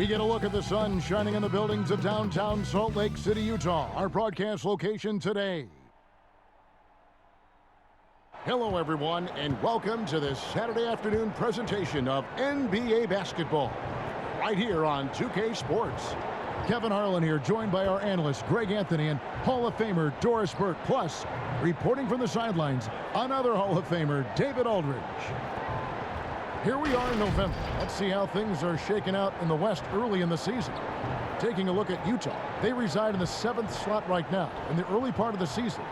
We get a look at the sun shining in the buildings of downtown Salt Lake City, Utah, our broadcast location today. Hello, everyone, and welcome to this Saturday afternoon presentation of NBA basketball, right here on 2K Sports. Kevin Harlan here, joined by our analyst, Greg Anthony, and Hall of Famer Doris Burke. Plus, reporting from the sidelines, another Hall of Famer, David Aldridge. Here we are in November. Let's see how things are shaking out in the West early in the season. Taking a look at Utah. They reside in the 7th slot right now in the early part of the season.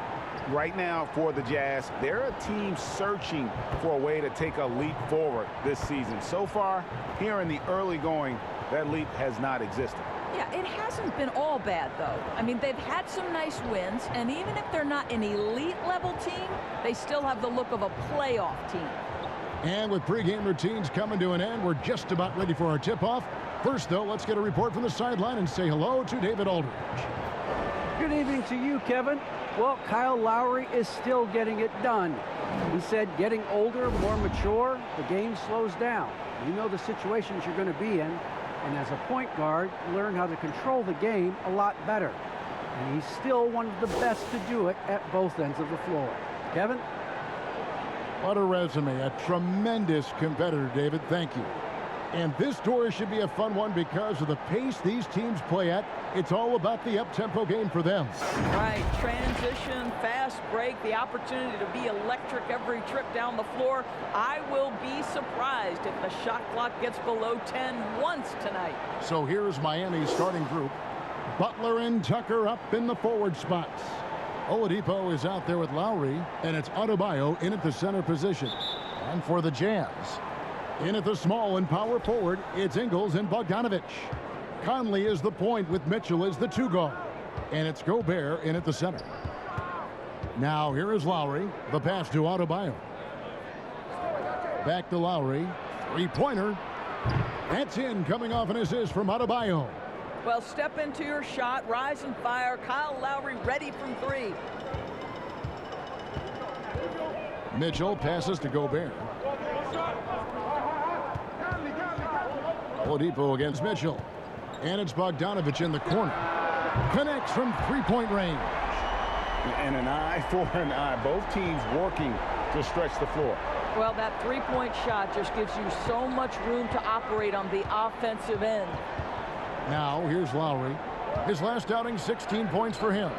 Right now for the Jazz, they're a team searching for a way to take a leap forward this season. So far, here in the early going, that leap has not existed. Yeah, it hasn't been all bad, though. I mean, they've had some nice wins, and even if they're not an elite-level team, they still have the look of a playoff team. And with pregame routines coming to an end, we're just about ready for our tip-off. First, though, let's get a report from the sideline and say hello to David Aldridge. Good evening to you, Kevin. Well, Kyle Lowry is still getting it done. He said getting older, more mature, the game slows down. You know the situations you're going to be in, and as a point guard, learn how to control the game a lot better. And he's still one of the best to do it at both ends of the floor. Kevin? What a resume. A tremendous competitor, David. Thank you. And this story should be a fun one because of the pace these teams play at. It's all about the up-tempo game for them. Right. Transition, fast break, the opportunity to be electric every trip down the floor. I will be surprised if the shot clock gets below 10 once tonight. So here's Miami's starting group. Butler and Tucker up in the forward spots. Oladipo is out there with Lowry, and it's Adebayo in at the center position. And for the Jazz, in at the small and power forward, it's Ingles and Bogdanovic. Conley is the point with Mitchell as the 2 guard. And it's Gobert in at the center. Now here is Lowry, the pass to Adebayo. Back to Lowry, three-pointer. That's in, coming off an assist from Adebayo. Well, step into your shot, rise and fire. Kyle Lowry ready from 3. Mitchell passes to Gobert. Oladipo against Mitchell. And it's Bogdanovic in the corner. Connects from three-point range. And an eye for an eye. Both teams working to stretch the floor. Well, that three-point shot just gives you so much room to operate on the offensive end. Now, here's Lowry. His last outing, 16 points for him.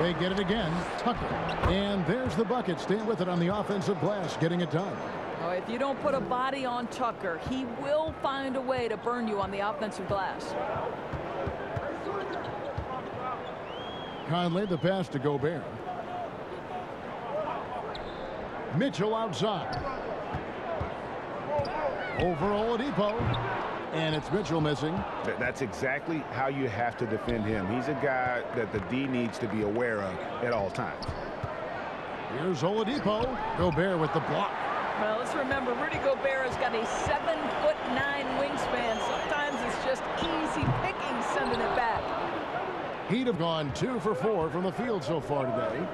They get it again. Tucker. And there's the bucket. Staying with it on the offensive glass, getting it done. Oh, if you don't put a body on Tucker, he will find a way to burn you on the offensive glass. Conley, the pass to Gobert. Mitchell outside. Over Oladipo. And it's Mitchell missing. That's exactly how you have to defend him. He's a guy that the D needs to be aware of at all times. Here's Oladipo. Gobert with the block. Well, let's remember, Rudy Gobert has got a 7'9" wingspan. Sometimes it's just easy picking sending it back. He'd have gone 2 for 4 from the field so far today.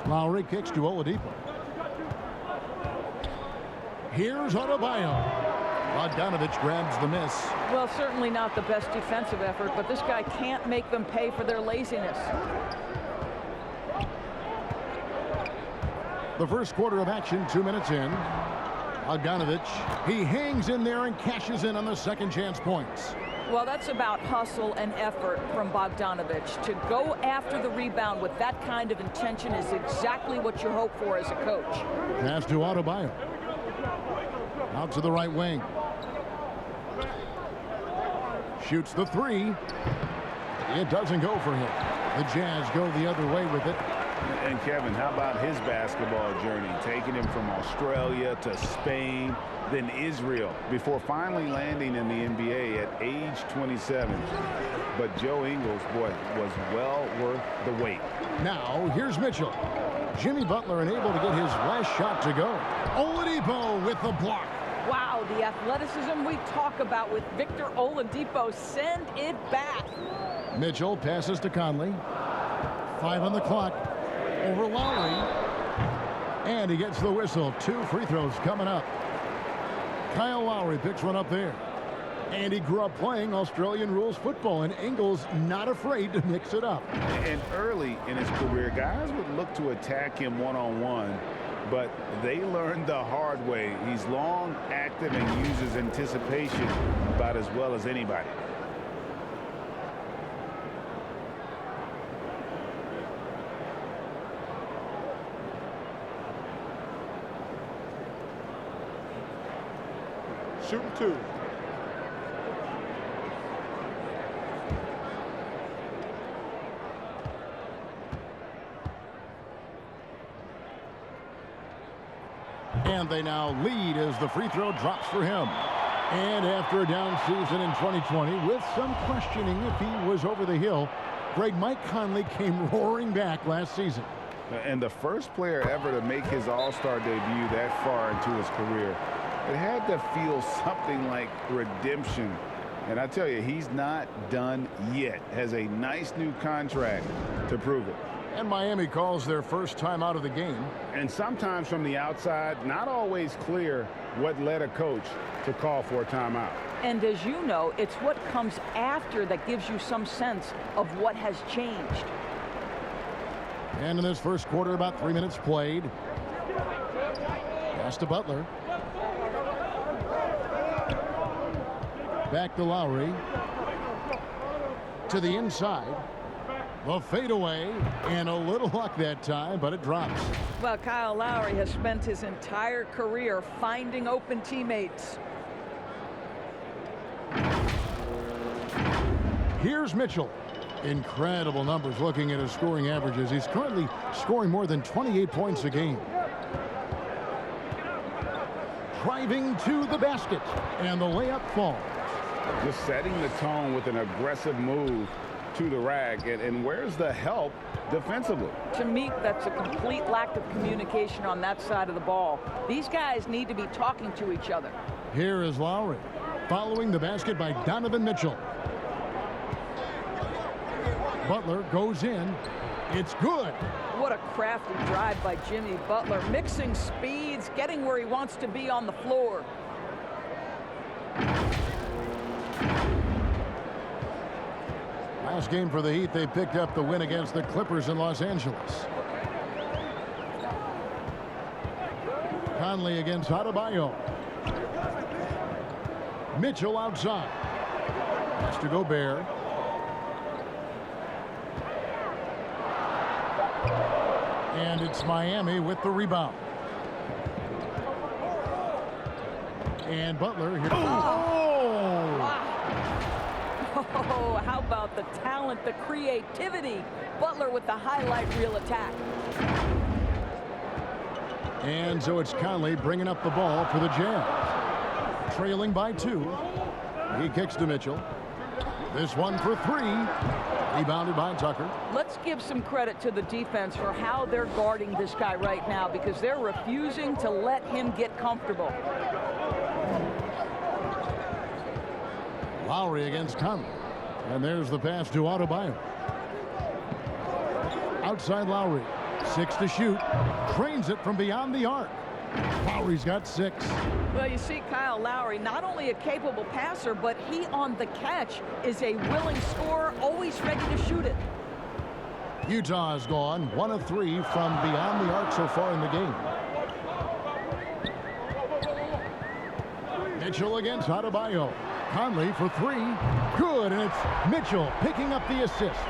Lowry kicks to Oladipo. Here's Adebayo. Bogdanovic grabs the miss. Well, certainly not the best defensive effort, but this guy can't make them pay for their laziness. The first quarter of action, 2 minutes in. Bogdanovic, he hangs in there and cashes in on the second chance points. Well, that's about hustle and effort from Bogdanovic. To go after the rebound with that kind of intention is exactly what you hope for as a coach. Pass to Adebayo. Out to the right wing. Shoots the 3. It doesn't go for him. The Jazz go the other way with it. And Kevin, how about his basketball journey? Taking him from Australia to Spain, then Israel, before finally landing in the NBA at age 27. But Joe Ingles, boy, was well worth the wait. Now, here's Mitchell. Jimmy Butler unable to get his last shot to go. Oladipo with the block. Wow, the athleticism we talk about with Victor Oladipo. Send it back. Mitchell passes to Conley. 5 on the clock. Over Lowry. And he gets the whistle. 2 free throws coming up. Kyle Lowry picks one up there. And he grew up playing Australian rules football, and Ingles not afraid to mix it up. And early in his career, guys would look to attack him one-on-one, but they learned the hard way. He's long, active, and uses anticipation about as well as anybody. Shooting 2. And they now lead as the free throw drops for him. And after a down season in 2020, with some questioning if he was over the hill, Mike Conley came roaring back last season. And the first player ever to make his All-Star debut that far into his career, it had to feel something like redemption. And I tell you, he's not done yet. Has a nice new contract to prove it. And Miami calls their first time out of the game. And sometimes from the outside, not always clear what led a coach to call for a timeout. And as you know, it's what comes after that gives you some sense of what has changed. And in this first quarter, about 3 minutes played. Pass to Butler. Back to Lowry. To the inside. The fadeaway, and a little luck that time, but it drops. Well, Kyle Lowry has spent his entire career finding open teammates. Here's Mitchell. Incredible numbers looking at his scoring averages. He's currently scoring more than 28 points a game. Driving to the basket, and the layup falls. Just setting the tone with an aggressive move to the rack, and where's the help defensively? To me, that's a complete lack of communication on that side of the ball. These guys need to be talking to each other. Here is Lowry, following the basket by Donovan Mitchell. Butler goes in. It's good. What a crafty drive by Jimmy Butler, mixing speeds, getting where he wants to be on the floor. Last game for the Heat, they picked up the win against the Clippers in Los Angeles. Conley against Adebayo. Mitchell outside. Has to Gobert. And it's Miami with the rebound. And Butler here. Oh! Wow. Oh, how about the talent, the creativity? Butler with the highlight reel attack. And so it's Conley bringing up the ball for the Jazz. Trailing by 2. He kicks to Mitchell. This one for 3. Rebounded by Tucker. Let's give some credit to the defense for how they're guarding this guy right now, because they're refusing to let him get comfortable. Lowry against Conley. And there's the pass to Adebayo. Outside Lowry. 6 to shoot. Trains it from beyond the arc. Lowry's got 6. Well, you see Kyle Lowry, not only a capable passer, but he on the catch is a willing scorer, always ready to shoot it. Utah's gone 1 of 3 from beyond the arc so far in the game. Mitchell against Adebayo. Conley for 3. Good, and it's Mitchell picking up the assist.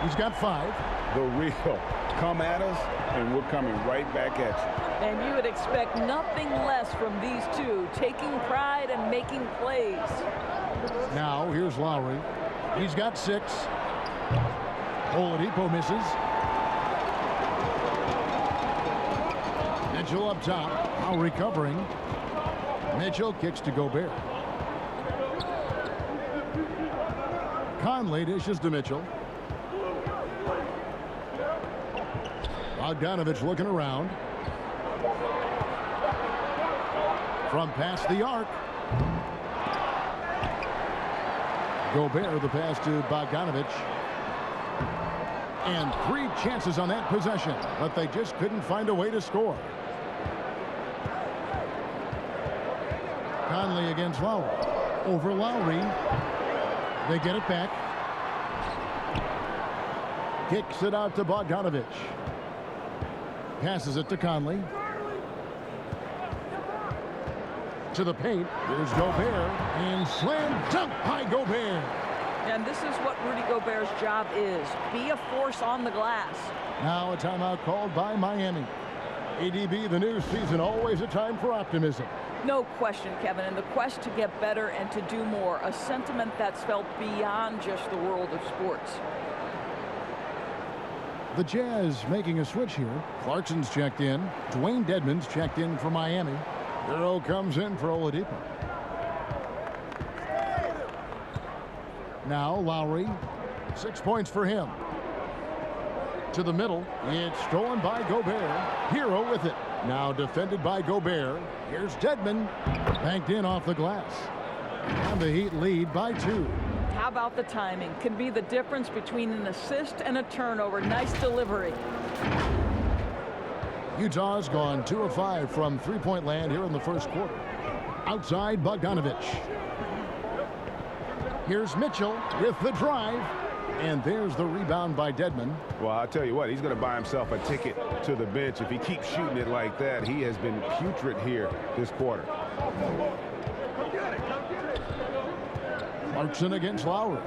He's got 5. The real come at us, and we're coming right back at you. And you would expect nothing less from these two, taking pride and making plays. Now, here's Lowry. He's got 6. Oladipo misses. Mitchell up top. Lowry covering. Mitchell kicks to Gobert. Conley dishes to Mitchell. Bogdanovich looking around. From past the arc. Gobert, the pass to Bogdanovich. And 3 chances on that possession, but they just couldn't find a way to score. Conley against Lowry. Over Lowry. They get it back. Kicks it out to Bogdanovich. Passes it to Conley. To the paint. Here's Gobert. And slam dunk by Gobert. And this is what Rudy Gobert's job is. Be a force on the glass. Now a timeout called by Miami. ADB, the new season, always a time for optimism. No question, Kevin, and the quest to get better and to do more, a sentiment that's felt beyond just the world of sports. The Jazz making a switch here. Clarkson's checked in. Dwayne Dedmon's checked in for Miami. Hero comes in for Oladipo. Now Lowry. 6 points for him. To the middle. It's stolen by Gobert. Hero with it. Now defended by Gobert. Here's Dedmon. Banked in off the glass. And the Heat lead by 2. How about the timing? Can be the difference between an assist and a turnover. Nice delivery. Utah's gone 2 of 5 from three-point land here in the first quarter. Outside Bogdanovich. Here's Mitchell with the drive. And there's the rebound by Dedmon. Well, I'll tell you what, he's going to buy himself a ticket to the bench. If he keeps shooting it like that, he has been putrid here this quarter. Clarkson against Lowry.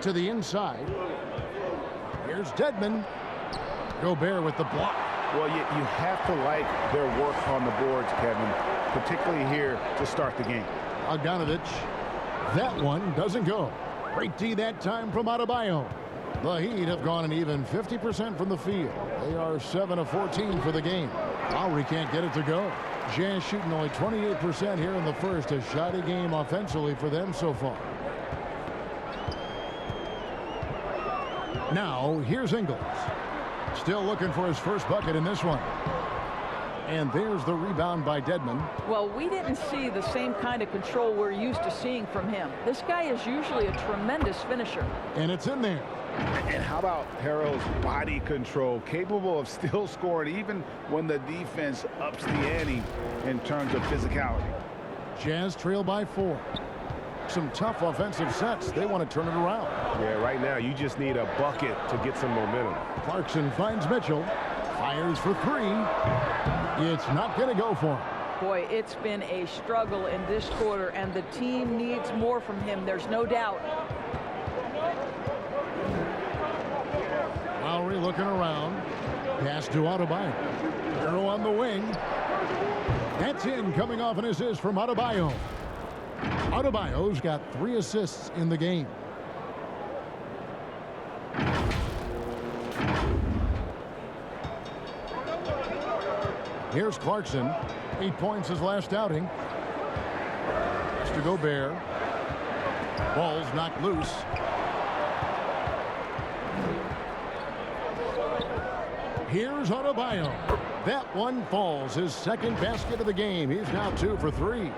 To the inside. Here's Dedmon. Gobert with the block. Well, you have to like their work on the boards, Kevin, particularly here to start the game. Bogdanovich. That one doesn't go. Great D that time from Adebayo. The Heat have gone an even 50% from the field. They are 7 of 14 for the game. Lowry can't get it to go. Jazz shooting only 28% here in the first. A shoddy game offensively for them so far. Now, here's Ingles. Still looking for his first bucket in this one. And there's the rebound by Dedmon. Well, we didn't see the same kind of control we're used to seeing from him. This guy is usually a tremendous finisher. And it's in there. And how about Harrell's body control, capable of still scoring even when the defense ups the ante in terms of physicality. Jazz trail by 4. Some tough offensive sets. They want to turn it around. Yeah, right now you just need a bucket to get some momentum. Clarkson finds Mitchell. Fires for 3. It's not going to go for him. Boy, it's been a struggle in this quarter, and the team needs more from him. There's no doubt. Lowry looking around. Pass to Adebayo. Hero on the wing. That's in, coming off an assist from Adebayo. Adebayo's got 3 assists in the game. Here's Clarkson. 8 points his last outing. Mr. Gobert. Ball's knocked loose. Here's Adebayo. That one falls. His second basket of the game. He's now 2 for 3.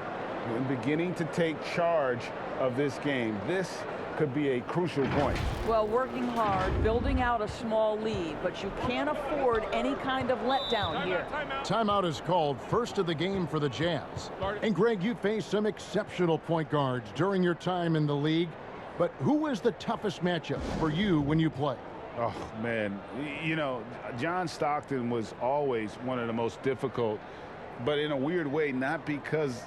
And beginning to take charge of this game. This could be a crucial point. Well, working hard, building out a small lead, but you can't afford any kind of letdown here. Timeout is called, first of the game for the Jazz. And Greg, you faced some exceptional point guards during your time in the league, but who was the toughest matchup for you when you play? Oh, man. You know, John Stockton was always one of the most difficult, but in a weird way, not because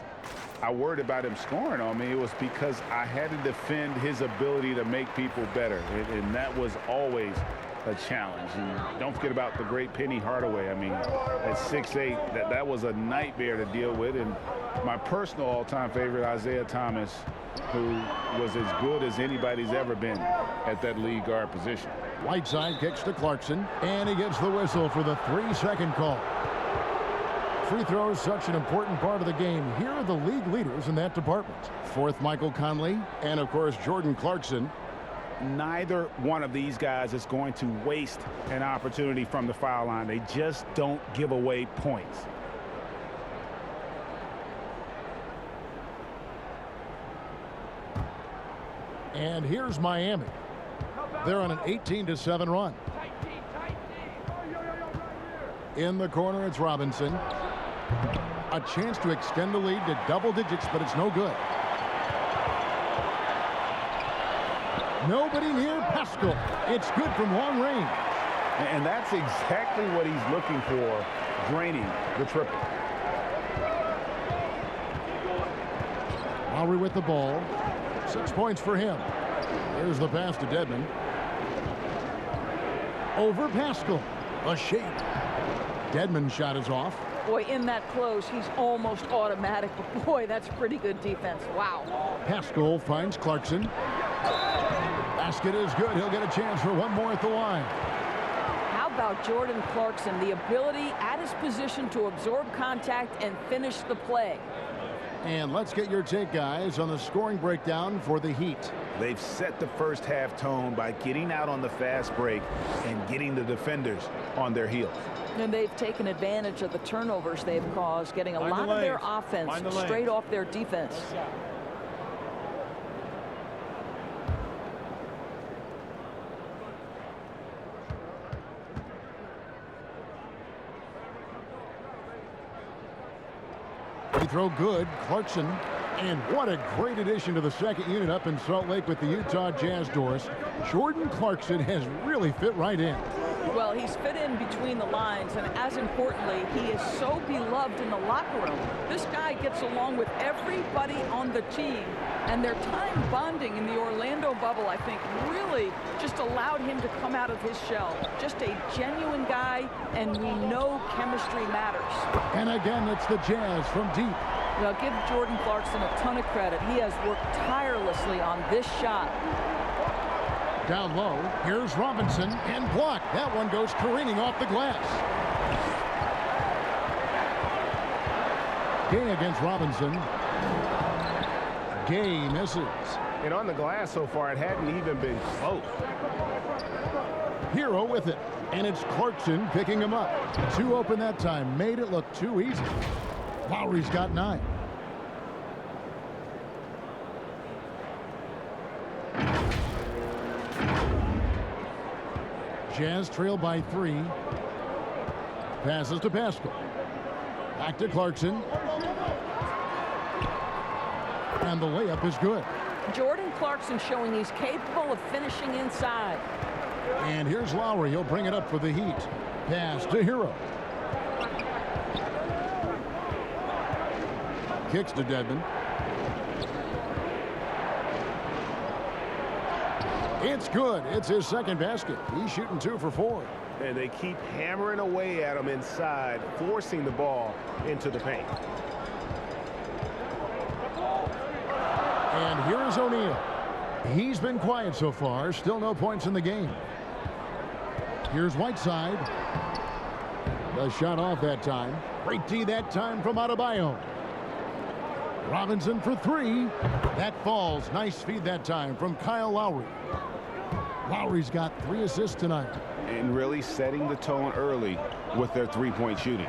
I worried about him scoring on me. It was because I had to defend his ability to make people better, and that was always a challenge. And don't forget about the great Penny Hardaway. I mean, at 6'8", that was a nightmare to deal with. And my personal all-time favorite, Isaiah Thomas, who was as good as anybody's ever been at that lead guard position. Whiteside kicks to Clarkson, and he gets the whistle for the 3-second call. Free throws, such an important part of the game. Here are the league leaders in that department. Fourth, Michael Conley, and of course, Jordan Clarkson. Neither one of these guys is going to waste an opportunity from the foul line. They just don't give away points. And here's Miami. They're on an 18-7 run. In the corner, it's Robinson. A chance to extend the lead to double digits, but it's no good. Nobody near Pascal. It's good from long range. And that's exactly what he's looking for, draining the triple. Lowry with the ball. 6 points for him. Here's the pass to Dedmon. Over Pascal. A shape. Dedmon's shot is off. Boy, in that close, he's almost automatic. But boy, that's pretty good defense. Wow. Pascal finds Clarkson. Basket is good. He'll get a chance for one more at the line. How about Jordan Clarkson? The ability at his position to absorb contact and finish the play. And let's get your take, guys, on the scoring breakdown for the Heat. They've set the first half tone by getting out on the fast break and getting the defenders on their heels. And they've taken advantage of the turnovers they've caused, getting a lot of their offense straight off their defense. They throw good. Clarkson. And what a great addition to the second unit up in Salt Lake with the Utah Jazz, Doris. Jordan Clarkson has really fit right in. Well, he's fit in between the lines, and as importantly, he is so beloved in the locker room. This guy gets along with everybody on the team, and their time bonding in the Orlando bubble, I think, really just allowed him to come out of his shell. Just a genuine guy, and we know chemistry matters. And again, it's the Jazz from deep. Well, give Jordan Clarkson a ton of credit. He has worked tirelessly on this shot. Down low, here's Robinson, and blocked. That one goes careening off the glass. Gay against Robinson. Gay misses. And on the glass so far, it hadn't even been close. Hero with it, and it's Clarkson picking him up. Two open that time, made it look too easy. Lowry's got 9. Jazz trail by 3. Passes to Pascal. Back to Clarkson. And the layup is good. Jordan Clarkson showing he's capable of finishing inside. And here's Lowry. He'll bring it up for the Heat. Pass to Hero. Kicks to Dedmon. It's good. It's his second basket. He's shooting 2 for 4. And they keep hammering away at him inside, forcing the ball into the paint. And here's O'Neal. He's been quiet so far. Still no points in the game. Here's Whiteside. The shot off that time. Great D that time from Adebayo. Robinson for 3. That falls. Nice feed that time from Kyle Lowry. Lowry's got 3 assists tonight. And really setting the tone early with their three-point shooting.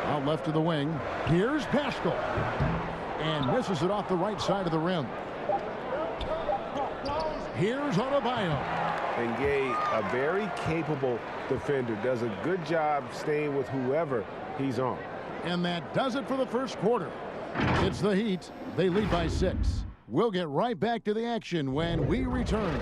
Out left to the wing. Here's Pascal. And misses it off the right side of the rim. Here's Adebayo. And Gay, a very capable defender, does a good job staying with whoever he's on. And that does it for the first quarter. It's the Heat. They lead by 6. We'll get right back to the action when we return.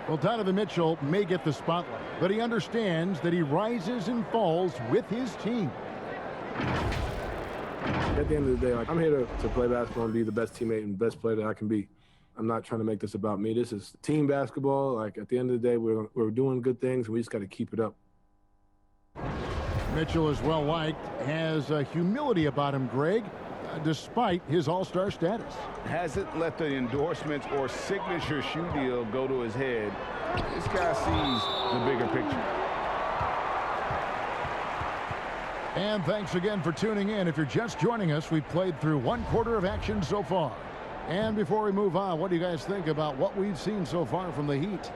Well, Donovan Mitchell may get the spotlight, but he understands that he rises and falls with his team. At the end of the day, I'm here to play basketball and be the best teammate and best player that I can be. I'm not trying to make this about me. This is team basketball. At the end of the day, we're doing good things, and we just got to keep it up. Mitchell is well liked, has a humility about him, Greg, despite his all-star status. Hasn't let the endorsements or signature shoe deal go to his head. This guy sees the bigger picture. And thanks again for tuning in. If you're just joining us, we've played through 1 quarter of action so far. And before we move on, what do you guys think about what we've seen so far from the Heat?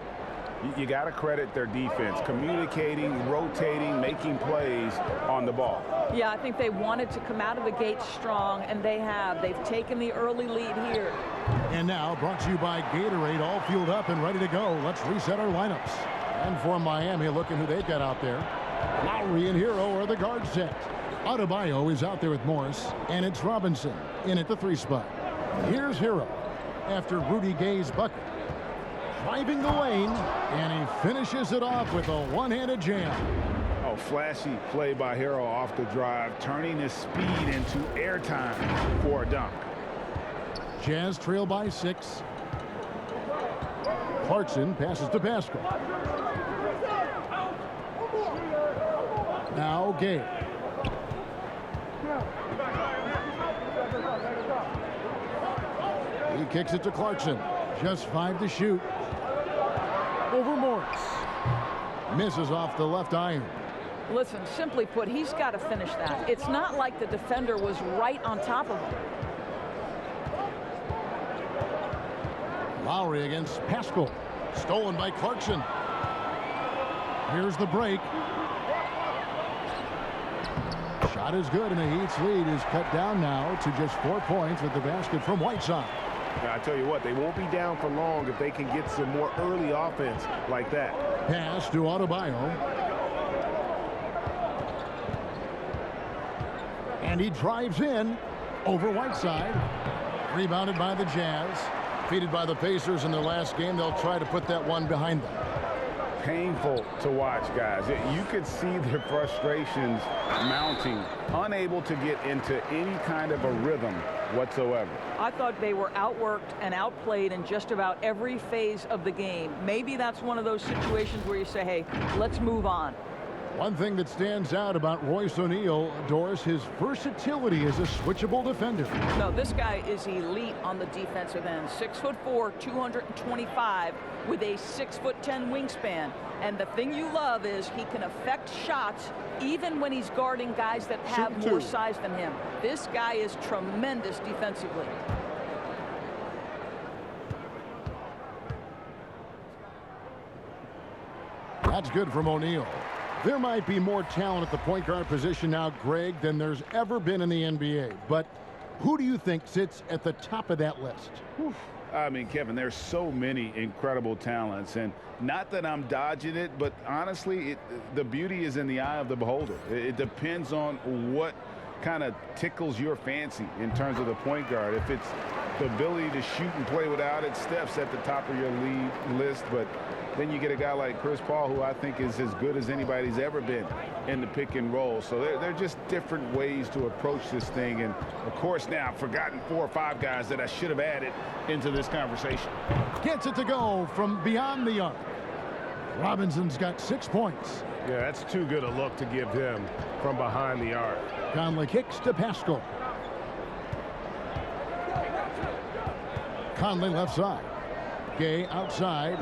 You got to credit their defense, communicating, rotating, making plays on the ball. Yeah, I think they wanted to come out of the gate strong, and they have. They've taken the early lead here. And now, brought to you by Gatorade, all fueled up and ready to go. Let's reset our lineups. And for Miami, look at who they've got out there. Lowry and Hero are the guard set. Adebayo is out there with Morris, and it's Robinson in at the 3 spot. Here's Hero after Rudy Gay's bucket. Driving the lane, and he finishes it off with a one-handed jam. Oh, flashy play by Hero off the drive, turning his speed into airtime for a dunk. Jazz trail by 6. Clarkson passes to Pascal. Now Gay. He kicks it to Clarkson. Just 5 to shoot. Over Morris. Misses off the left iron. Listen, simply put, he's got to finish that. It's not like the defender was right on top of him. Lowry against Pascal. Stolen by Clarkson. Here's the break. Shot is good, and the Heat's lead is cut down now to just 4 points with the basket from Whiteside. Now, I tell you what, they won't be down for long if they can get some more early offense like that. Pass to Adebayo. And he drives in over Whiteside. Rebounded by the Jazz. Defeated by the Pacers in their last game. They'll try to put that one behind them. Painful to watch, guys. You could see their frustrations mounting, unable to get into any kind of a rhythm whatsoever. I thought they were outworked and outplayed in just about every phase of the game. Maybe that's one of those situations where you say, hey, let's move on. One thing that stands out about Royce O'Neal, Doris, his versatility as a switchable defender. No, this guy is elite on the defensive end. 6'4", 225 with a 6'10" wingspan. And the thing you love is he can affect shots even when he's guarding guys that have more size than him. This guy is tremendous defensively. That's good from O'Neal. There might be more talent at the point guard position now, Greg, than there's ever been in the NBA. But who do you think sits at the top of that list? I mean, Kevin, there's so many incredible talents. And not that I'm dodging it, but honestly, the beauty is in the eye of the beholder. It depends on what kind of tickles your fancy in terms of the point guard. If it's the ability to shoot and play without it, Steph's at the top of your league list. But then you get a guy like Chris Paul, who I think is as good as anybody's ever been in the pick and roll. So they're just different ways to approach this thing. And, of course, now I've forgotten 4 or 5 guys that I should have added into this conversation. Gets it to go from beyond the arc. Robinson's got 6 points. Yeah, that's too good a look to give him from behind the arc. Conley kicks to Pascal. Conley left side. Gay outside.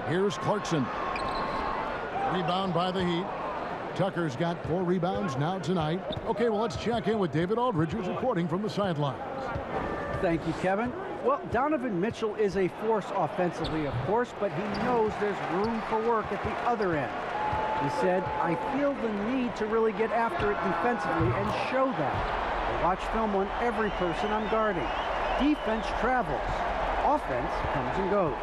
Here's Clarkson. Rebound by the Heat. Tucker's got 4 rebounds now tonight. Okay, well, let's check in with David Aldridge, who's reporting from the sidelines. Thank you, Kevin. Well, Donovan Mitchell is a force offensively, of course, but he knows there's room for work at the other end. He said, I feel the need to really get after it defensively and show that. I watch film on every person I'm guarding. Defense travels. Offense comes and goes.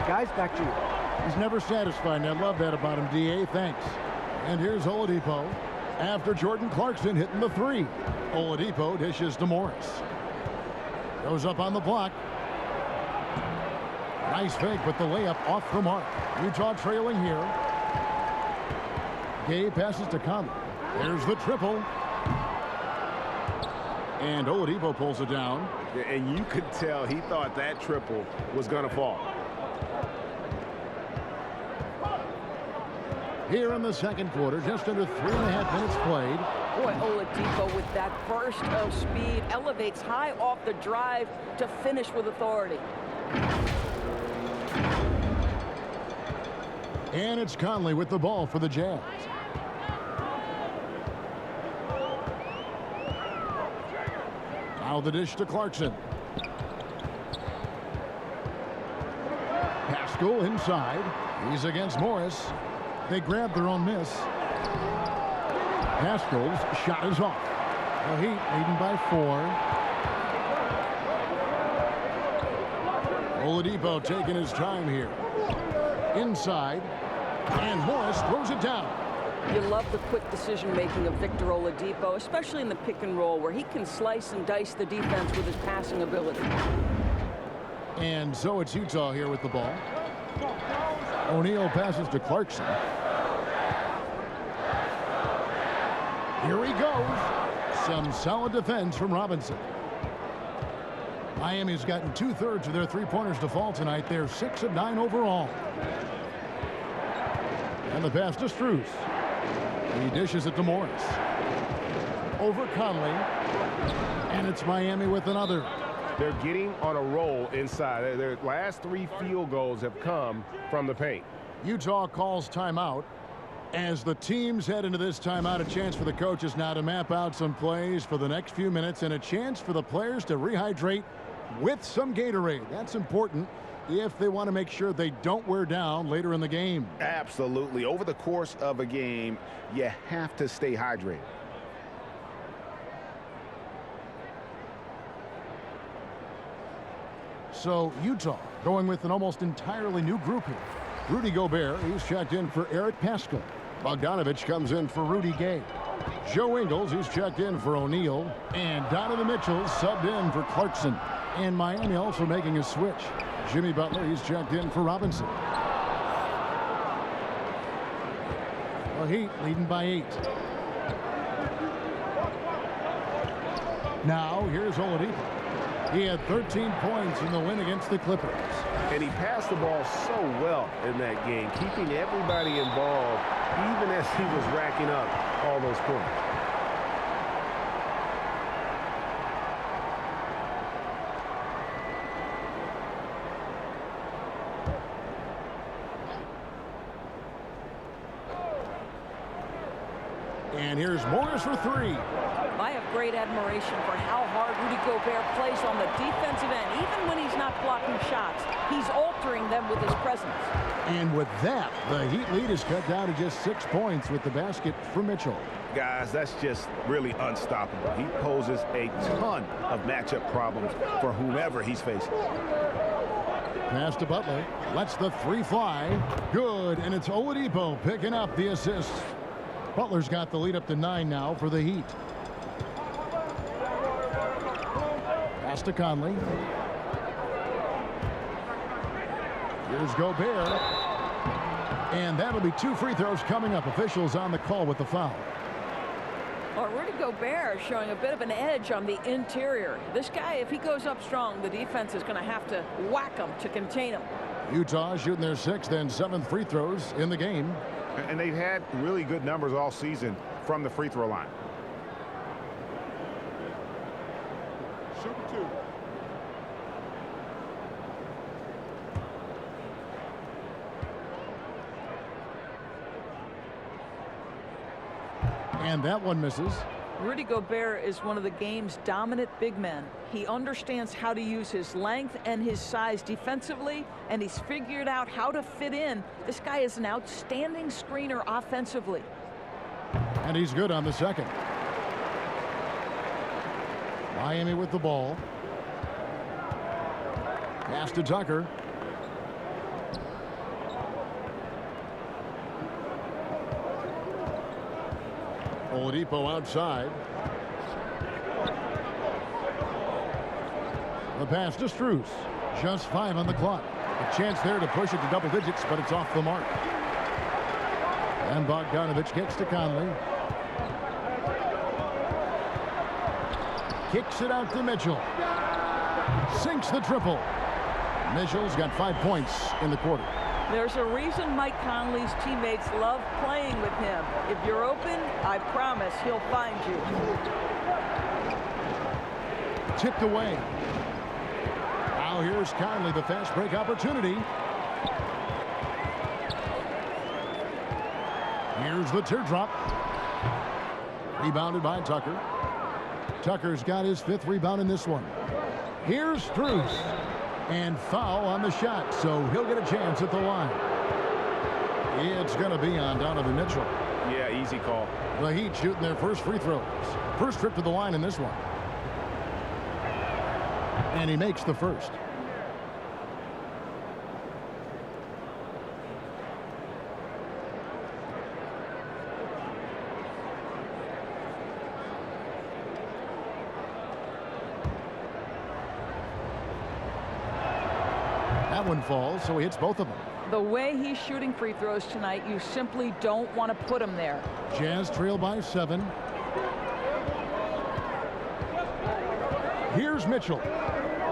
Guys, back to you. He's never satisfied, and I love that about him, D.A. Thanks. And here's Oladipo after Jordan Clarkson hitting the 3. Oladipo dishes to Morris. Goes up on the block. Nice fake, but the layup off the mark. Utah trailing here. Gay passes to Conley. There's the triple. And Oladipo pulls it down. And you could tell he thought that triple was going to fall. Here in the second quarter, just under 3.5 minutes played. Boy, Oladipo with that burst of speed elevates high off the drive to finish with authority. And it's Conley with the ball for the Jazz. Now the dish to Clarkson. Pascal inside. He's against Morris. They grab their own miss. Pascal's shot is off. The Heat leading by 4. Oladipo taking his time here. Inside. And Morris throws it down. You love the quick decision-making of Victor Oladipo, especially in the pick and roll, where he can slice and dice the defense with his passing ability. And so it's Utah here with the ball. O'Neal passes to Clarkson. Here he goes. Some solid defense from Robinson. Miami's gotten 2/3 of their three-pointers to fall tonight. They're 6 of 9 overall. And the pass to Strus. He dishes it to Morris. Over Conley. And it's Miami with another. They're getting on a roll inside. Their last 3 field goals have come from the paint. Utah calls timeout. As the teams head into this timeout, a chance for the coaches now to map out some plays for the next few minutes and a chance for the players to rehydrate with some Gatorade. That's important if they want to make sure they don't wear down later in the game. Absolutely. Over the course of a game, you have to stay hydrated. So Utah going with an almost entirely new group here. Rudy Gobert, he's checked in for Eric Pascal. Bogdanovich comes in for Rudy Gay. Joe Ingles, he's checked in for O'Neal. And Donovan Mitchell subbed in for Clarkson. And Miami also making a switch. Jimmy Butler, he's checked in for Robinson. The Heat leading by 8. Now here's Oladipo. He had 13 points in the win against the Clippers. And he passed the ball so well in that game, keeping everybody involved, even as he was racking up all those points. And here's Morris for 3. I have great admiration for how hard Rudy Gobert plays on the defensive end. Even when he's not blocking shots, he's altering them with his presence. And with that, the Heat lead is cut down to just 6 points with the basket for Mitchell. Guys, that's just really unstoppable. He poses a ton of matchup problems for whomever he's facing. Pass to Butler. Lets the 3 fly. Good, and it's Oladipo picking up the assist. Butler's got the lead up to 9 now for the Heat. Pass to Conley. Here's Gobert. And that'll be 2 free throws coming up. Officials on the call with the foul. Well, Rudy Gobert is showing a bit of an edge on the interior. This guy, if he goes up strong, the defense is going to have to whack him to contain him. Utah shooting their 6th and 7th free throws in the game. And they've had really good numbers all season from the free throw line. Super 2. And that one misses. Rudy Gobert is one of the game's dominant big men. He understands how to use his length and his size defensively, and he's figured out how to fit in. This guy is an outstanding screener offensively. And he's good on the second. Miami with the ball. Pass to Tucker. Oladipo outside. The pass to Strus. Just 5 on the clock. A chance there to push it to double digits, but it's off the mark. And Bogdanovich gets to Conley. Kicks it out to Mitchell. Sinks the triple. Mitchell's got 5 points in the quarter. There's a reason Mike Conley's teammates love playing with him. If you're open, I promise he'll find you. Tipped away. Now here's Conley, the fast break opportunity. Here's the teardrop. Rebounded by Tucker. Tucker's got his 5th rebound in this one. Here's Strus. And foul on the shot, so he'll get a chance at the line. It's going to be on Donovan Mitchell. Yeah, easy call. The Heat shooting their first free throws. First trip to the line in this one. And he makes the first. That one falls, so he hits both of them. The way he's shooting free throws tonight, you simply don't want to put him there. Jazz trail by 7. Here's Mitchell.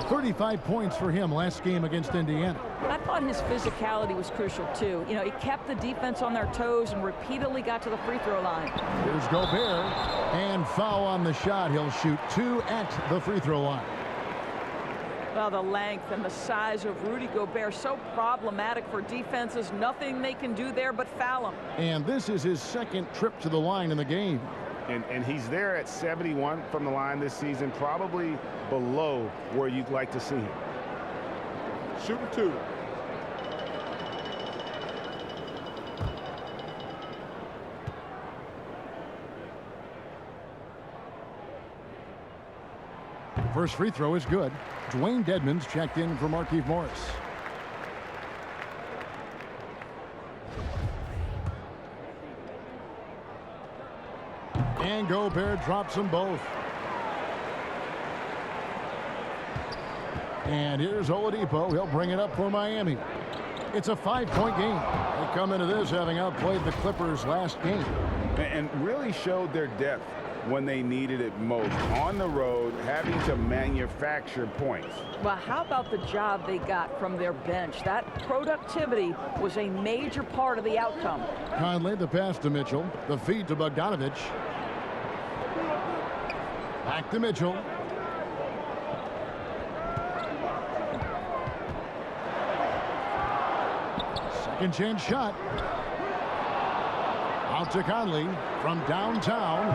35 points for him last game against Indiana. I thought his physicality was crucial, too. You know, he kept the defense on their toes and repeatedly got to the free throw line. Here's Gobert. And foul on the shot. He'll shoot 2 at the free throw line. Well, the length and the size of Rudy Gobert, so problematic for defenses. Nothing they can do there but foul him. And this is his 2nd trip to the line in the game. And he's there at 71 from the line this season, probably below where you'd like to see him. Shooting 2. First free throw is good. Dwayne Dedmon's checked in for Markieff Morris. And Gobert drops them both. And here's Oladipo. He'll bring it up for Miami. It's a 5-point game. They come into this having outplayed the Clippers last game. And really showed their depth when they needed it most. On the road, having to manufacture points. Well, how about the job they got from their bench? That productivity was a major part of the outcome. Conley, the pass to Mitchell. The feed to Bogdanovich. Back to Mitchell. Second chance shot. Out to Conley from downtown.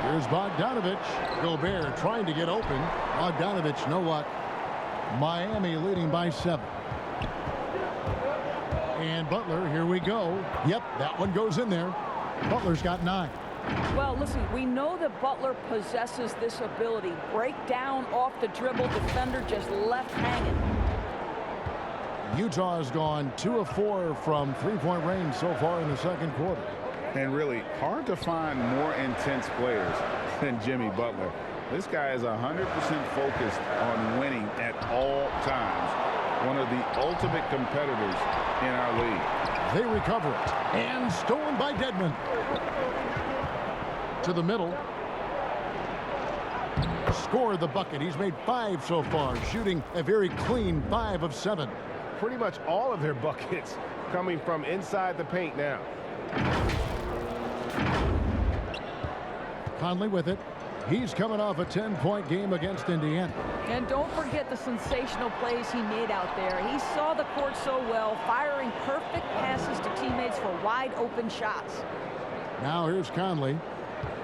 Here's Bogdanovich. Gobert trying to get open. Bogdanovich, no luck. Miami leading by 7. And Butler, here we go. Yep, that one goes in there. Butler's got 9. Well, listen, we know that Butler possesses this ability. Break down off the dribble, defender just left hanging. Utah has gone 2 of 4 from 3-point range so far in the second quarter. And really hard to find more intense players than Jimmy Butler. This guy is 100% focused on winning at all times. One of the ultimate competitors in our league. They recover it. And stolen by Dedmon. To the middle. Scored the bucket. He's made 5 so far, shooting a very clean 5 of 7. Pretty much all of their buckets coming from inside the paint now. Conley with it. He's coming off a 10-point game against Indiana. And don't forget the sensational plays he made out there. He saw the court so well, firing perfect passes to teammates for wide open shots. Now here's Conley.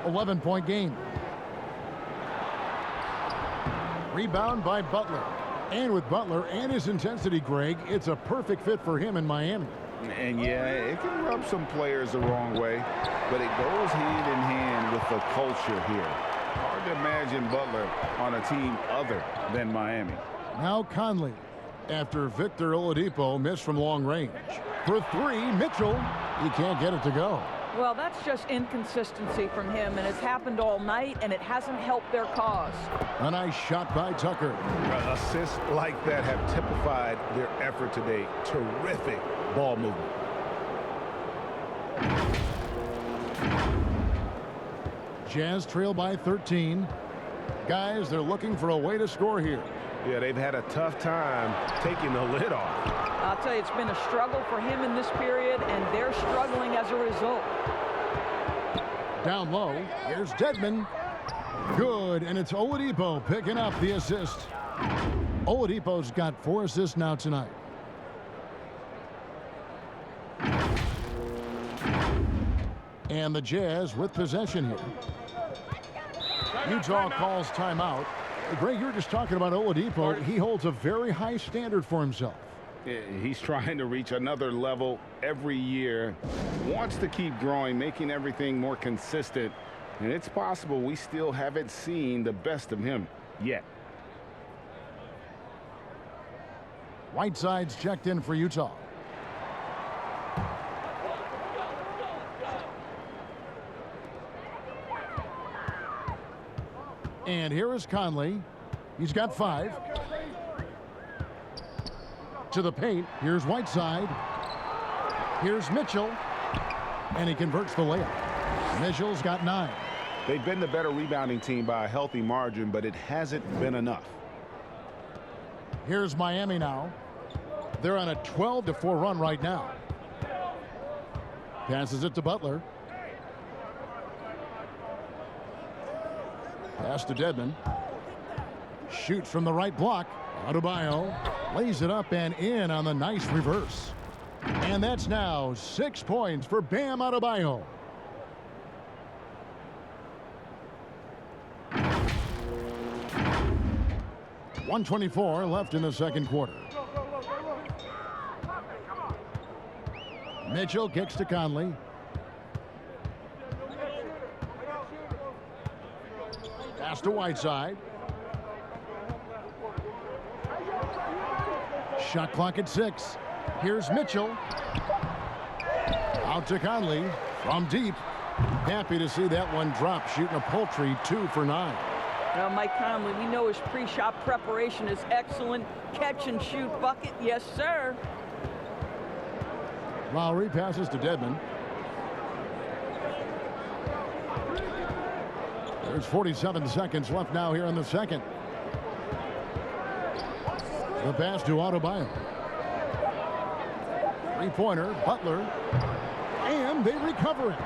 11-point game. Rebound by Butler. And with Butler and his intensity, Greg, it's a perfect fit for him in Miami. And yeah, it can rub some players the wrong way, but it goes hand in hand with the culture here. Hard to imagine Butler on a team other than Miami. Now Conley, after Victor Oladipo missed from long range. For 3, Mitchell, he can't get it to go. Well, that's just inconsistency from him, and it's happened all night, and it hasn't helped their cause. A nice shot by Tucker. Assists like that have typified their effort today. Terrific ball movement. Jazz trail by 13. Guys, they're looking for a way to score here. Yeah, they've had a tough time taking the lid off. I'll tell you, it's been a struggle for him in this period, and they're struggling as a result. Down low, here's Dedmon. Good, and it's Oladipo picking up the assist. Oladipo's got 4 assists now tonight. And the Jazz with possession here. Utah calls timeout. Greg, you were just talking about Oladipo. He holds a very high standard for himself. He's trying to reach another level every year. Wants to keep growing, making everything more consistent. And it's possible we still haven't seen the best of him yet. Whiteside's checked in for Utah. And here is Conley. He's got 5. To the paint. Here's Whiteside. Here's Mitchell. And he converts the layup. Mitchell's got 9. They've been the better rebounding team by a healthy margin, but it hasn't been enough. Here's Miami now. They're on a 12-4 run right now. Passes it to Butler. Pass to Dedmon. Shoots from the right block. Adebayo lays it up and in on the nice reverse. And that's now 6 points for Bam Adebayo. .124 left in the second quarter. Mitchell kicks to Conley. Pass to Whiteside. Shot clock at 6. Here's Mitchell. Out to Conley from deep. Happy to see that one drop, shooting a paltry 2 for 9. Now, Mike Conley, we know his pre-shot preparation is excellent. Catch and shoot bucket, yes, sir. Lowry passes to Dedmon. There's 47 seconds left now here in the second. The pass to Adebayo. Three-pointer, Butler. And they recover it.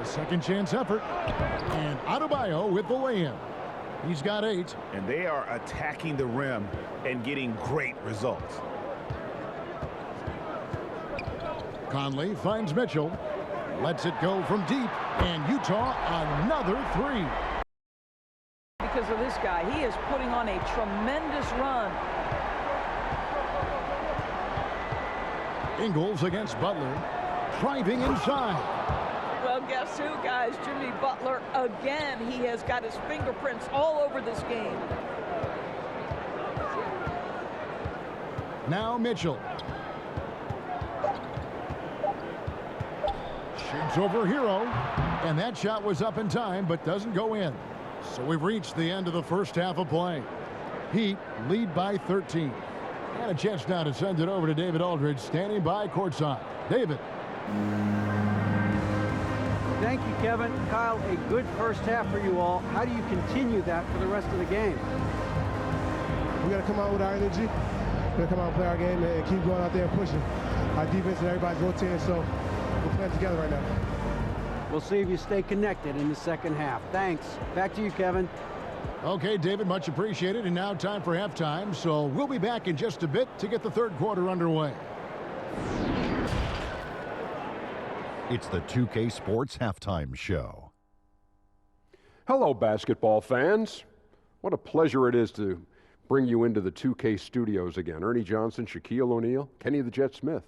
A second chance effort. And Adebayo with the lay-in. He's got 8. And they are attacking the rim and getting great results. Conley finds Mitchell. Lets it go from deep. And Utah another 3. Because of this guy, he is putting on a tremendous run. Ingles against Butler. Driving inside. Well, guess who, guys? Jimmy Butler again. He has got his fingerprints all over this game. Now Mitchell. Shoots over Hero. And that shot was up in time, but doesn't go in. So we've reached the end of the first half of play. Heat lead by 13. And a chance now to send it over to David Aldridge, standing by courtside. David. Thank you, Kevin. Kyle, a good first half for you all. How do you continue that for the rest of the game? We got to come out with our energy. We got to come out and play our game and keep going out there and pushing. Our defense and everybody's rotating, so we're playing together right now. We'll see if you stay connected in the second half. Thanks. Back to you, Kevin. Okay, David, much appreciated. And now time for halftime. So we'll be back in just a bit to get the third quarter underway. It's the 2K Sports Halftime Show. Hello, basketball fans. What a pleasure it is to bring you into the 2K studios again. Ernie Johnson, Shaquille O'Neal, Kenny the Jet Smith.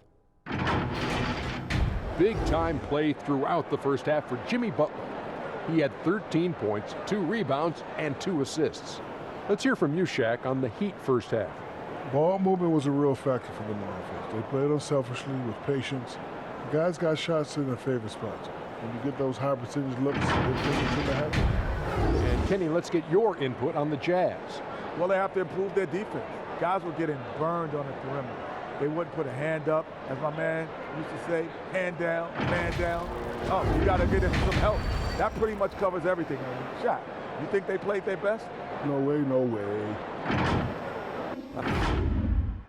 Big-time play throughout the first half for Jimmy Butler. He had 13 points, 2 rebounds, and 2 assists. Let's hear from you, Shaq, on the Heat first half. Ball movement was a real factor for them on offense. They played unselfishly with patience. The guys got shots in their favorite spots. When you get those high percentage looks, they tend to happen. And Kenny, let's get your input on the Jazz. Well, they have to improve their defense. Guys were getting burned on the perimeter. They wouldn't put a hand up, as my man used to say, hand down, man down. Oh, you got to get him some help. That pretty much covers everything. Shaq, you think they played their best? No way, no way.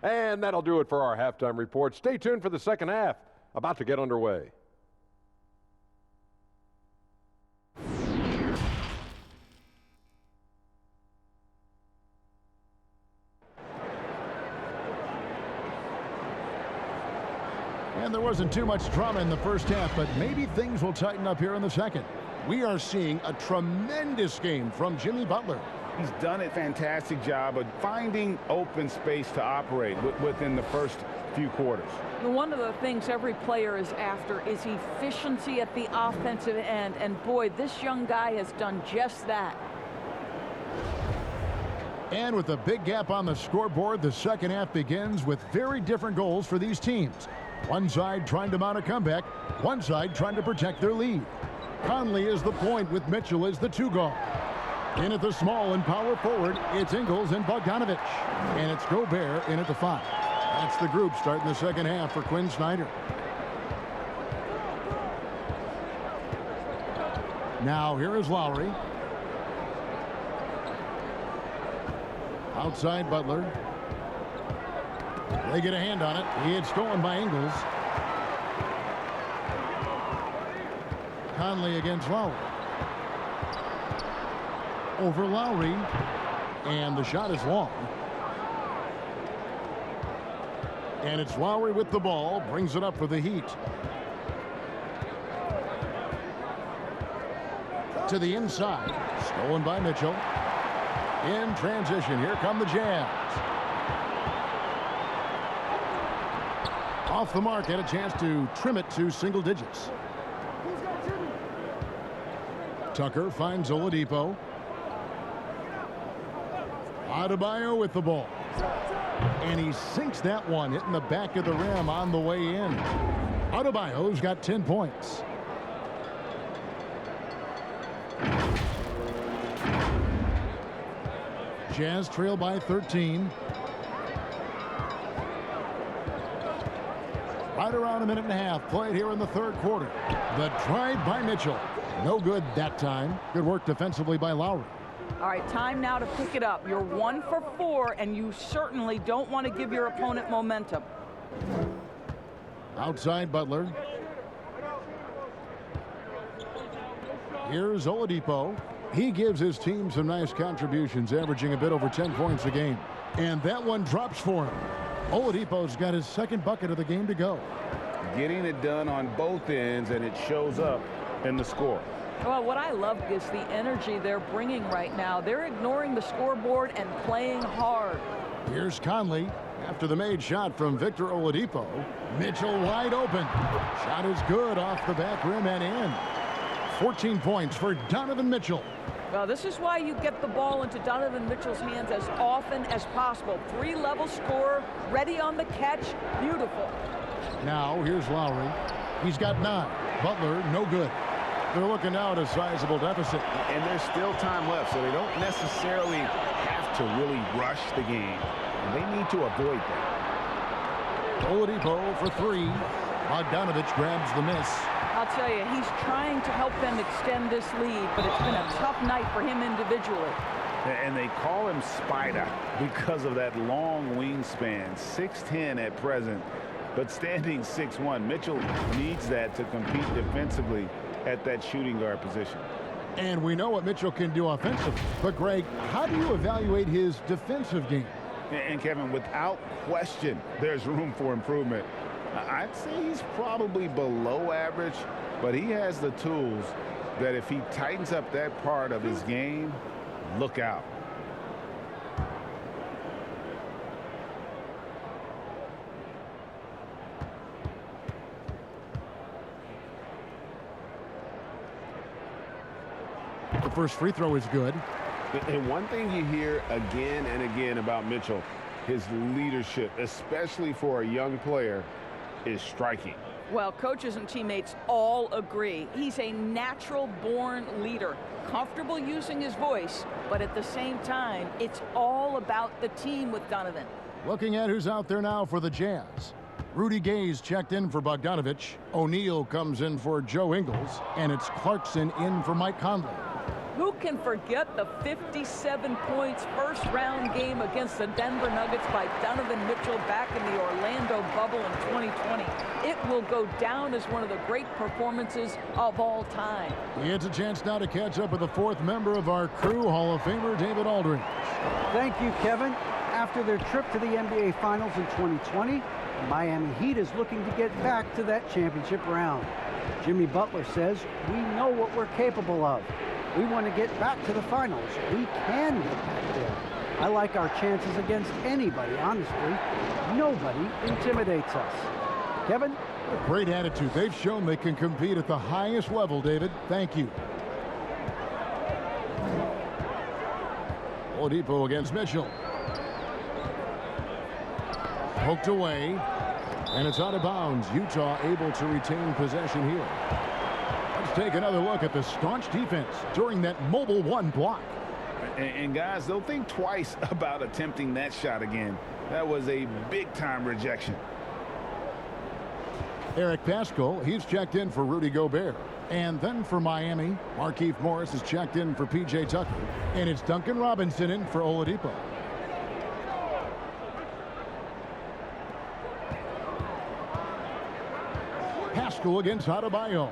And that'll do it for our halftime report. Stay tuned for the second half, about to get underway. And there wasn't too much drama in the first half, but maybe things will tighten up here in the second. We are seeing a tremendous game from Jimmy Butler. He's done a fantastic job of finding open space to operate within the first few quarters. One of the things every player is after is efficiency at the offensive end. And boy, this young guy has done just that. And with a big gap on the scoreboard, the second half begins with very different goals for these teams. One side trying to mount a comeback, one side trying to protect their lead. Conley is the point with Mitchell as the 2-guard. In at the small and power forward, it's Ingles and Bogdanovich. And it's Gobert in at the 5. That's the group starting the second half for Quinn Snyder. Now here is Lowry. Outside Butler. They get a hand on it. He had stolen by Ingles. Conley against Lowry. Over Lowry. And the shot is long. And it's Lowry with the ball. Brings it up for the Heat. To the inside. Stolen by Mitchell. In transition, here come the Jazz. Off the mark, had a chance to trim it to single digits. Tucker finds Oladipo. Adebayo with the ball. And he sinks that one, hitting the back of the rim on the way in. Adebayo's got 10 points. Jazz trail by 13. Right around a minute and a half played here in the third quarter. The drive by Mitchell. No good that time. Good work defensively by Lowry. All right, time now to pick it up. You're 1 for 4, and you certainly don't want to give your opponent momentum. Outside Butler. Here's Oladipo. He gives his team some nice contributions, averaging a bit over 10 points a game. And that one drops for him. Oladipo's got his second bucket of the game to go. Getting it done on both ends, and it shows up in the score. Well, what I love is the energy they're bringing right now. They're ignoring the scoreboard and playing hard. Here's Conley after the made shot from Victor Oladipo. Mitchell wide open. Shot is good off the back rim and in. 14 points for Donovan Mitchell. Well, this is why you get the ball into Donovan Mitchell's hands as often as possible. 3-level scorer, ready on the catch. Beautiful. Now here's Lowry. He's got 9. Butler, no good. They're looking now at a sizable deficit. And there's still time left, so they don't necessarily have to really rush the game. And they need to avoid that. Oladipo for 3. Bogdanovich grabs the miss. I'll tell you, he's trying to help them extend this lead, but it's been a tough night for him individually. And they call him Spider because of that long wingspan, 6'10" at present, but standing 6'1". Mitchell needs that to compete defensively at that shooting guard position. And we know what Mitchell can do offensively. But, Greg, how do you evaluate his defensive game? And, Kevin, without question, there's room for improvement. I'd say he's probably below average, but he has the tools that if he tightens up that part of his game, look out. The first free throw is good. And one thing you hear again and again about Mitchell, his leadership, especially for a young player, is striking. Well, coaches and teammates all agree. He's a natural-born leader, comfortable using his voice, but at the same time, it's all about the team with Donovan. Looking at who's out there now for the Jazz. Rudy Gay's checked in for Bogdanovich. O'Neal comes in for Joe Ingles, and it's Clarkson in for Mike Conley. Who can forget the 57 points first-round game against the Denver Nuggets by Donovan Mitchell back in the Orlando bubble in 2020? It will go down as one of the great performances of all time. It's a chance now to catch up with the fourth member of our crew, Hall of Famer David Aldridge. Thank you, Kevin. After their trip to the NBA Finals in 2020, Miami Heat is looking to get back to that championship round. Jimmy Butler says, we know what we're capable of. We want to get back to the finals. We can get back there. I like our chances against anybody, honestly. Nobody intimidates us. Kevin? A great attitude. They've shown they can compete at the highest level, David. Thank you. Oladipo against Mitchell. Poked away, and it's out of bounds. Utah able to retain possession here. Let's take another look at the staunch defense during that mobile one block. And guys, they'll think twice about attempting that shot again. That was a big-time rejection. Eric Pascal, he's checked in for Rudy Gobert. And then for Miami, Markieff Morris is checked in for P.J. Tucker. And it's Duncan Robinson in for Oladipo. Pascal against Adebayo.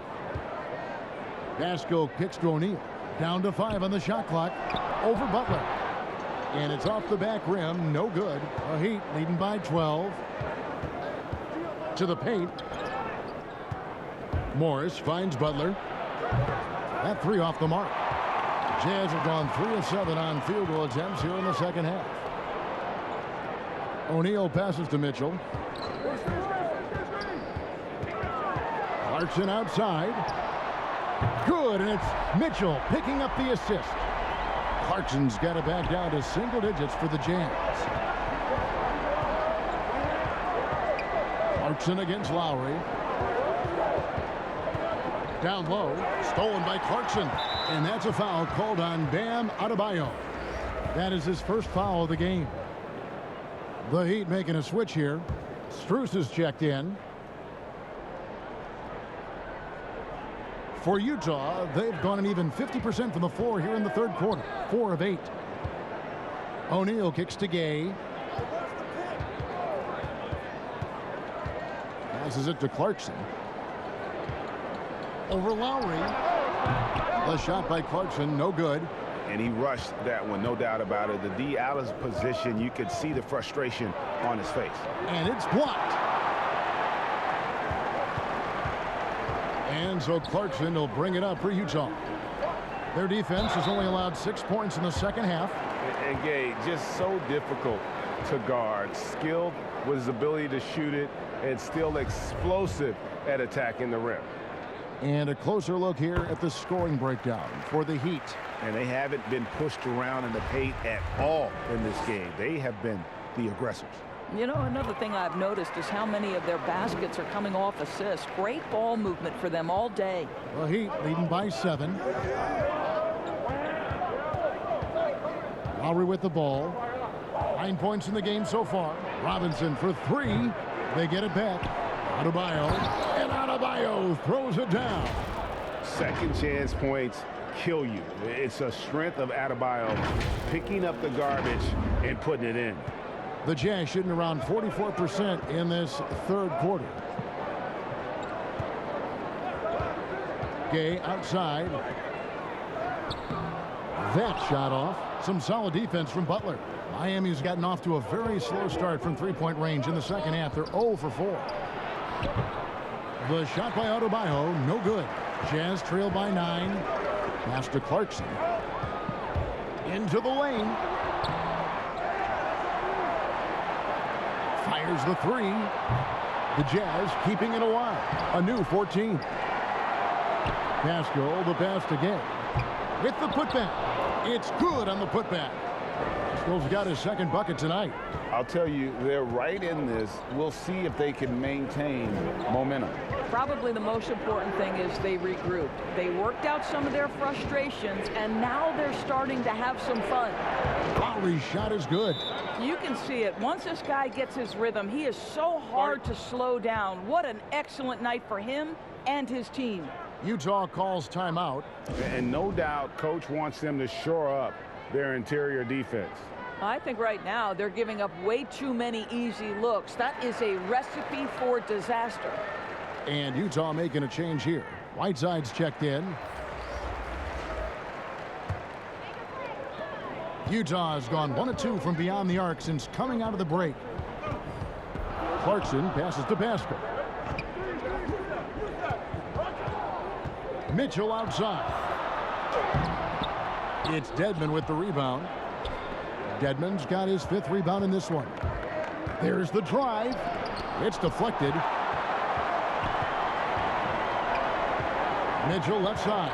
Pascal kicks to O'Neal. Down to 5 on the shot clock. Over Butler. And it's off the back rim. No good. The Heat leading by 12. To the paint. Morris finds Butler. That 3 off the mark. Jazz have gone 3 of 7 on field goal attempts here in the second half. O'Neal passes to Mitchell. Clarkson outside. Good, and it's Mitchell picking up the assist. Clarkson's got it back down to single digits for the Jazz. Clarkson against Lowry. Down low, stolen by Clarkson. And that's a foul called on Bam Adebayo. That is his first foul of the game. The Heat making a switch here. Strus is checked in. For Utah, they've gone an even 50% from the floor here in the third quarter. 4 of 8. O'Neal kicks to Gay. Passes it to Clarkson. Over Lowry. The shot by Clarkson, no good. And he rushed that one, no doubt about it. The D out of position, you could see the frustration on his face. And it's blocked. And so Clarkson will bring it up for Utah. Their defense has only allowed 6 points in the second half. And Gay, just so difficult to guard. Skilled with his ability to shoot it and still explosive at attacking the rim. And a closer look here at the scoring breakdown for the Heat. And they haven't been pushed around in the paint at all in this game. They have been the aggressors. You know, another thing I've noticed is how many of their baskets are coming off assists. Great ball movement for them all day. The Heat leading by 7. Lowry with the ball. 9 points in the game so far. Robinson for 3. They get it back. Adebayo. And Adebayo throws it down. Second chance points kill you. It's a strength of Adebayo picking up the garbage and putting it in. The Jazz shooting around 44% in this third quarter. Gay outside. That shot off. Some solid defense from Butler. Miami's gotten off to a very slow start from three-point range in the second half. They're 0 for 4. The shot by Adebayo, no good. Jazz trail by 9. Pass to Clarkson. Into the lane. Fires the 3. The Jazz keeping it alive. A new 14. Pascal, the pass to Gay. With the putback. It's good on the putback. Pascal's got his second bucket tonight. I'll tell you, they're right in this. We'll see if they can maintain momentum. Probably the most important thing is they regrouped. They worked out some of their frustrations, and now they're starting to have some fun. Lowry's shot is good. You can see it. Once this guy gets his rhythm, he is so hard to slow down. What an excellent night for him and his team. Utah calls timeout. And no doubt, Coach wants them to shore up their interior defense. I think right now they're giving up way too many easy looks. That is a recipe for disaster. And Utah making a change here. Whiteside's checked in. Utah has gone 1 of 2 from beyond the arc since coming out of the break. Clarkson passes to Pascal. Mitchell outside. It's Dedmon with the rebound. Dedmon's got his 5th rebound in this one. There's the drive. It's deflected. Mitchell left side.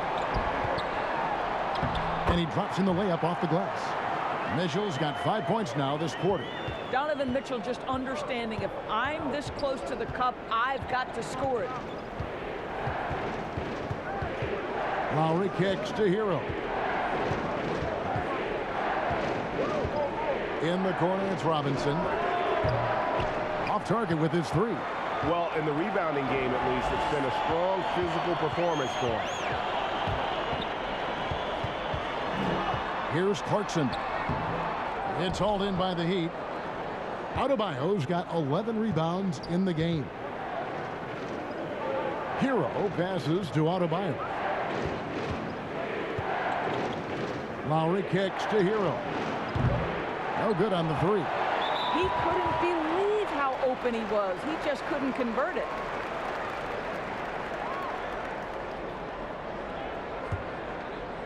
And he drops in the layup off the glass. Mitchell's got 5 points now this quarter. Donovan Mitchell just understanding if I'm this close to the cup, I've got to score it. Lowry kicks to Hero. In the corner, it's Robinson. Off target with his 3. Well, in the rebounding game, at least, it's been a strong physical performance for him. Here's Clarkson. It's hauled in by the Heat. Adebayo's got 11 rebounds in the game. Hero passes to Adebayo. Lowry kicks to Hero. No good on the 3. He couldn't believe how open he was. He just couldn't convert it.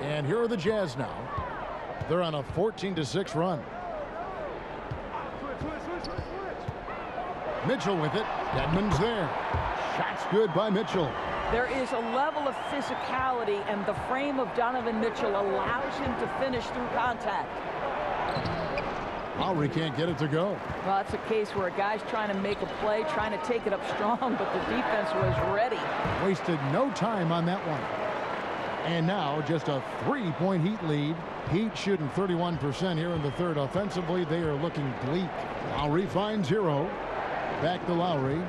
And here are the Jazz now. They're on a 14-6 run. Mitchell with it. Dedmon's there. Shot's good by Mitchell. There is a level of physicality, and the frame of Donovan Mitchell allows him to finish through contact. Lowry can't get it to go. Well, that's a case where a guy's trying to make a play, trying to take it up strong, but the defense was ready. Wasted no time on that one. And now just a 3-point Heat lead. Heat shooting 31% here in the third. Offensively, they are looking bleak. Lowry finds Hero. Back to Lowry.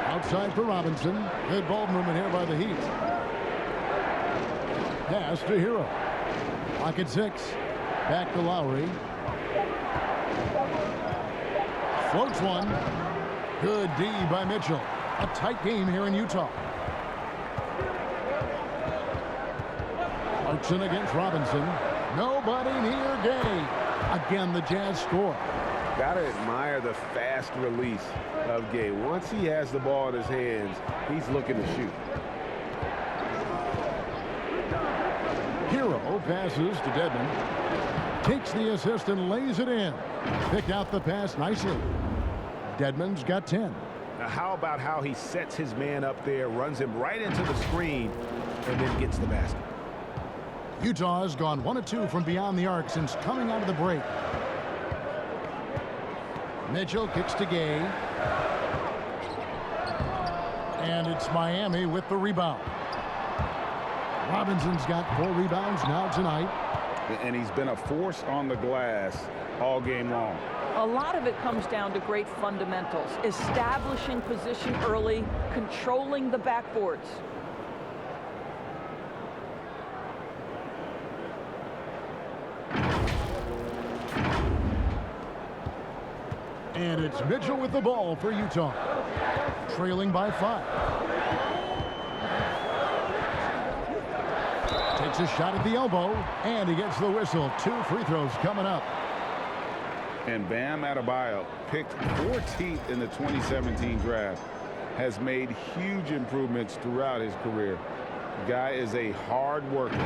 Outside for Robinson. Good ball movement here by the Heat. Pass to Hero. Clock at 6. Back to Lowry. Floats one. Good D by Mitchell. A tight game here in Utah. Clarkson against Robinson. Nobody near Gay. Again, the Jazz score. Gotta admire the fast release of Gay. Once he has the ball in his hands, he's looking to shoot. Hero passes to Dedmon. Takes the assist and lays it in. Picked out the pass nicely. Dedmon's got 10. Now, how about how he sets his man up there, runs him right into the screen, and then gets the basket? Utah has gone 1 of 2 from beyond the arc since coming out of the break. Mitchell kicks to Gay. And it's Miami with the rebound. Robinson's got 4 rebounds now tonight. And he's been a force on the glass all game long. A lot of it comes down to great fundamentals. Establishing position early, controlling the backboards. And it's Mitchell with the ball for Utah. Trailing by 5. Takes a shot at the elbow, and he gets the whistle. 2 free throws coming up. And Bam Adebayo, picked 14th in the 2017 draft, has made huge improvements throughout his career. The guy is a hard worker.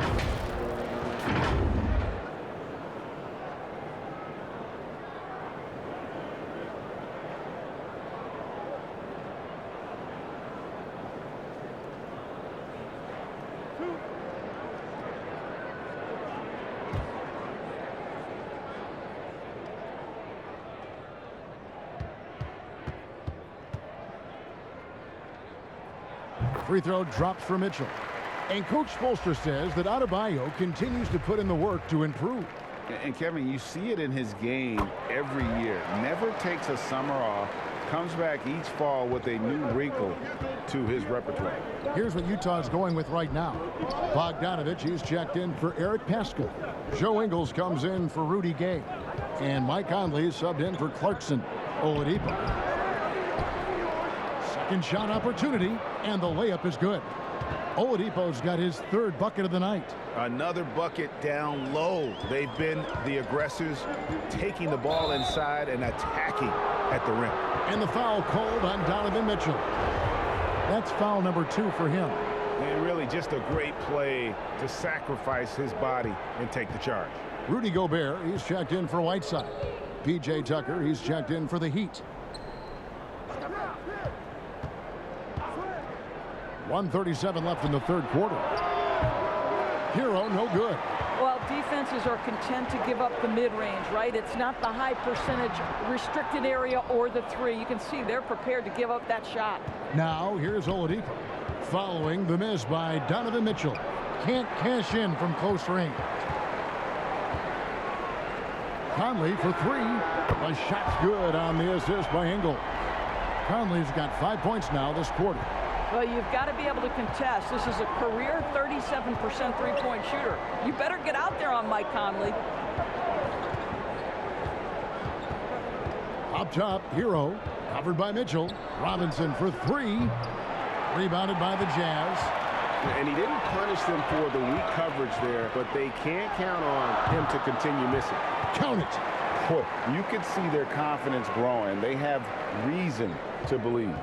Free throw drops for Mitchell. And Coach Spoelstra says that Adebayo continues to put in the work to improve. And Kevin, you see it in his game every year. Never takes a summer off. Comes back each fall with a new wrinkle to his repertoire. Here's what Utah's going with right now. Bogdanovich is checked in for Eric Paschal. Joe Ingles comes in for Rudy Gay. And Mike Conley is subbed in for Clarkson. Oladipo. Second shot opportunity, and the layup is good. Oladipo's got his 3rd bucket of the night. Another bucket down low. They've been the aggressors, taking the ball inside and attacking at the rim. And the foul called on Donovan Mitchell. That's foul number 2 for him. And really just a great play to sacrifice his body and take the charge. Rudy Gobert, he's checked in for Whiteside. P.J. Tucker, he's checked in for the Heat. 1:37 left in the third quarter. Hero, no good. Well, defenses are content to give up the mid-range, right? It's not the high percentage restricted area or the 3. You can see they're prepared to give up that shot. Now, here's Oladipo. Following the miss by Donovan Mitchell. Can't cash in from close range. Conley for 3. The shot's good on the assist by Engel. Conley's got 5 points now this quarter. Well, you've got to be able to contest. This is a career 37% three-point shooter. You better get out there on Mike Conley. Up top, Hero. Covered by Mitchell. Robinson for 3. Rebounded by the Jazz. And he didn't punish them for the weak coverage there, but they can't count on him to continue missing. Count it. Boy, you could see their confidence growing. They have reason to believe.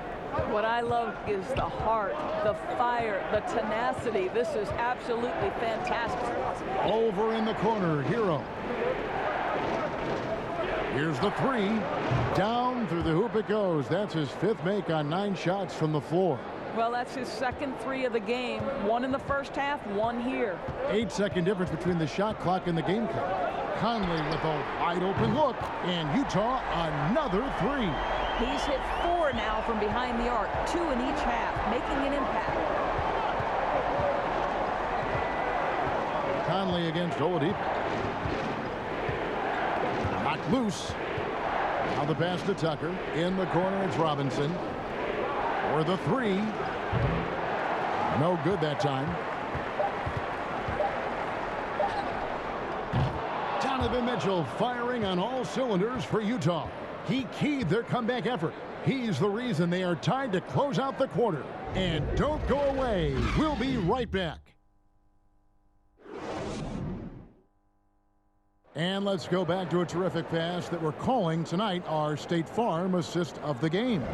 What I love is the heart, the fire, the tenacity. This is absolutely fantastic. Over in the corner, Hero. Here's the 3. Down through the hoop it goes. That's his 5th make on 9 shots from the floor. Well, that's his second 3 of the game. 1 in the first half, 1 here. 8-second difference between the shot clock and the game clock. Conley with a wide open look. And Utah another 3. He's hit 4 now from behind the arc, 2 in each half, making an impact. Conley against Oladipo. Knocked loose. Now the pass to Tucker. In the corner, it's Robinson. For the 3. No good that time. Donovan Mitchell firing on all cylinders for Utah. He keyed their comeback effort. He's the reason they are tied to close out the quarter. And don't go away. We'll be right back. And let's go back to a terrific pass that we're calling tonight our State Farm assist of the game.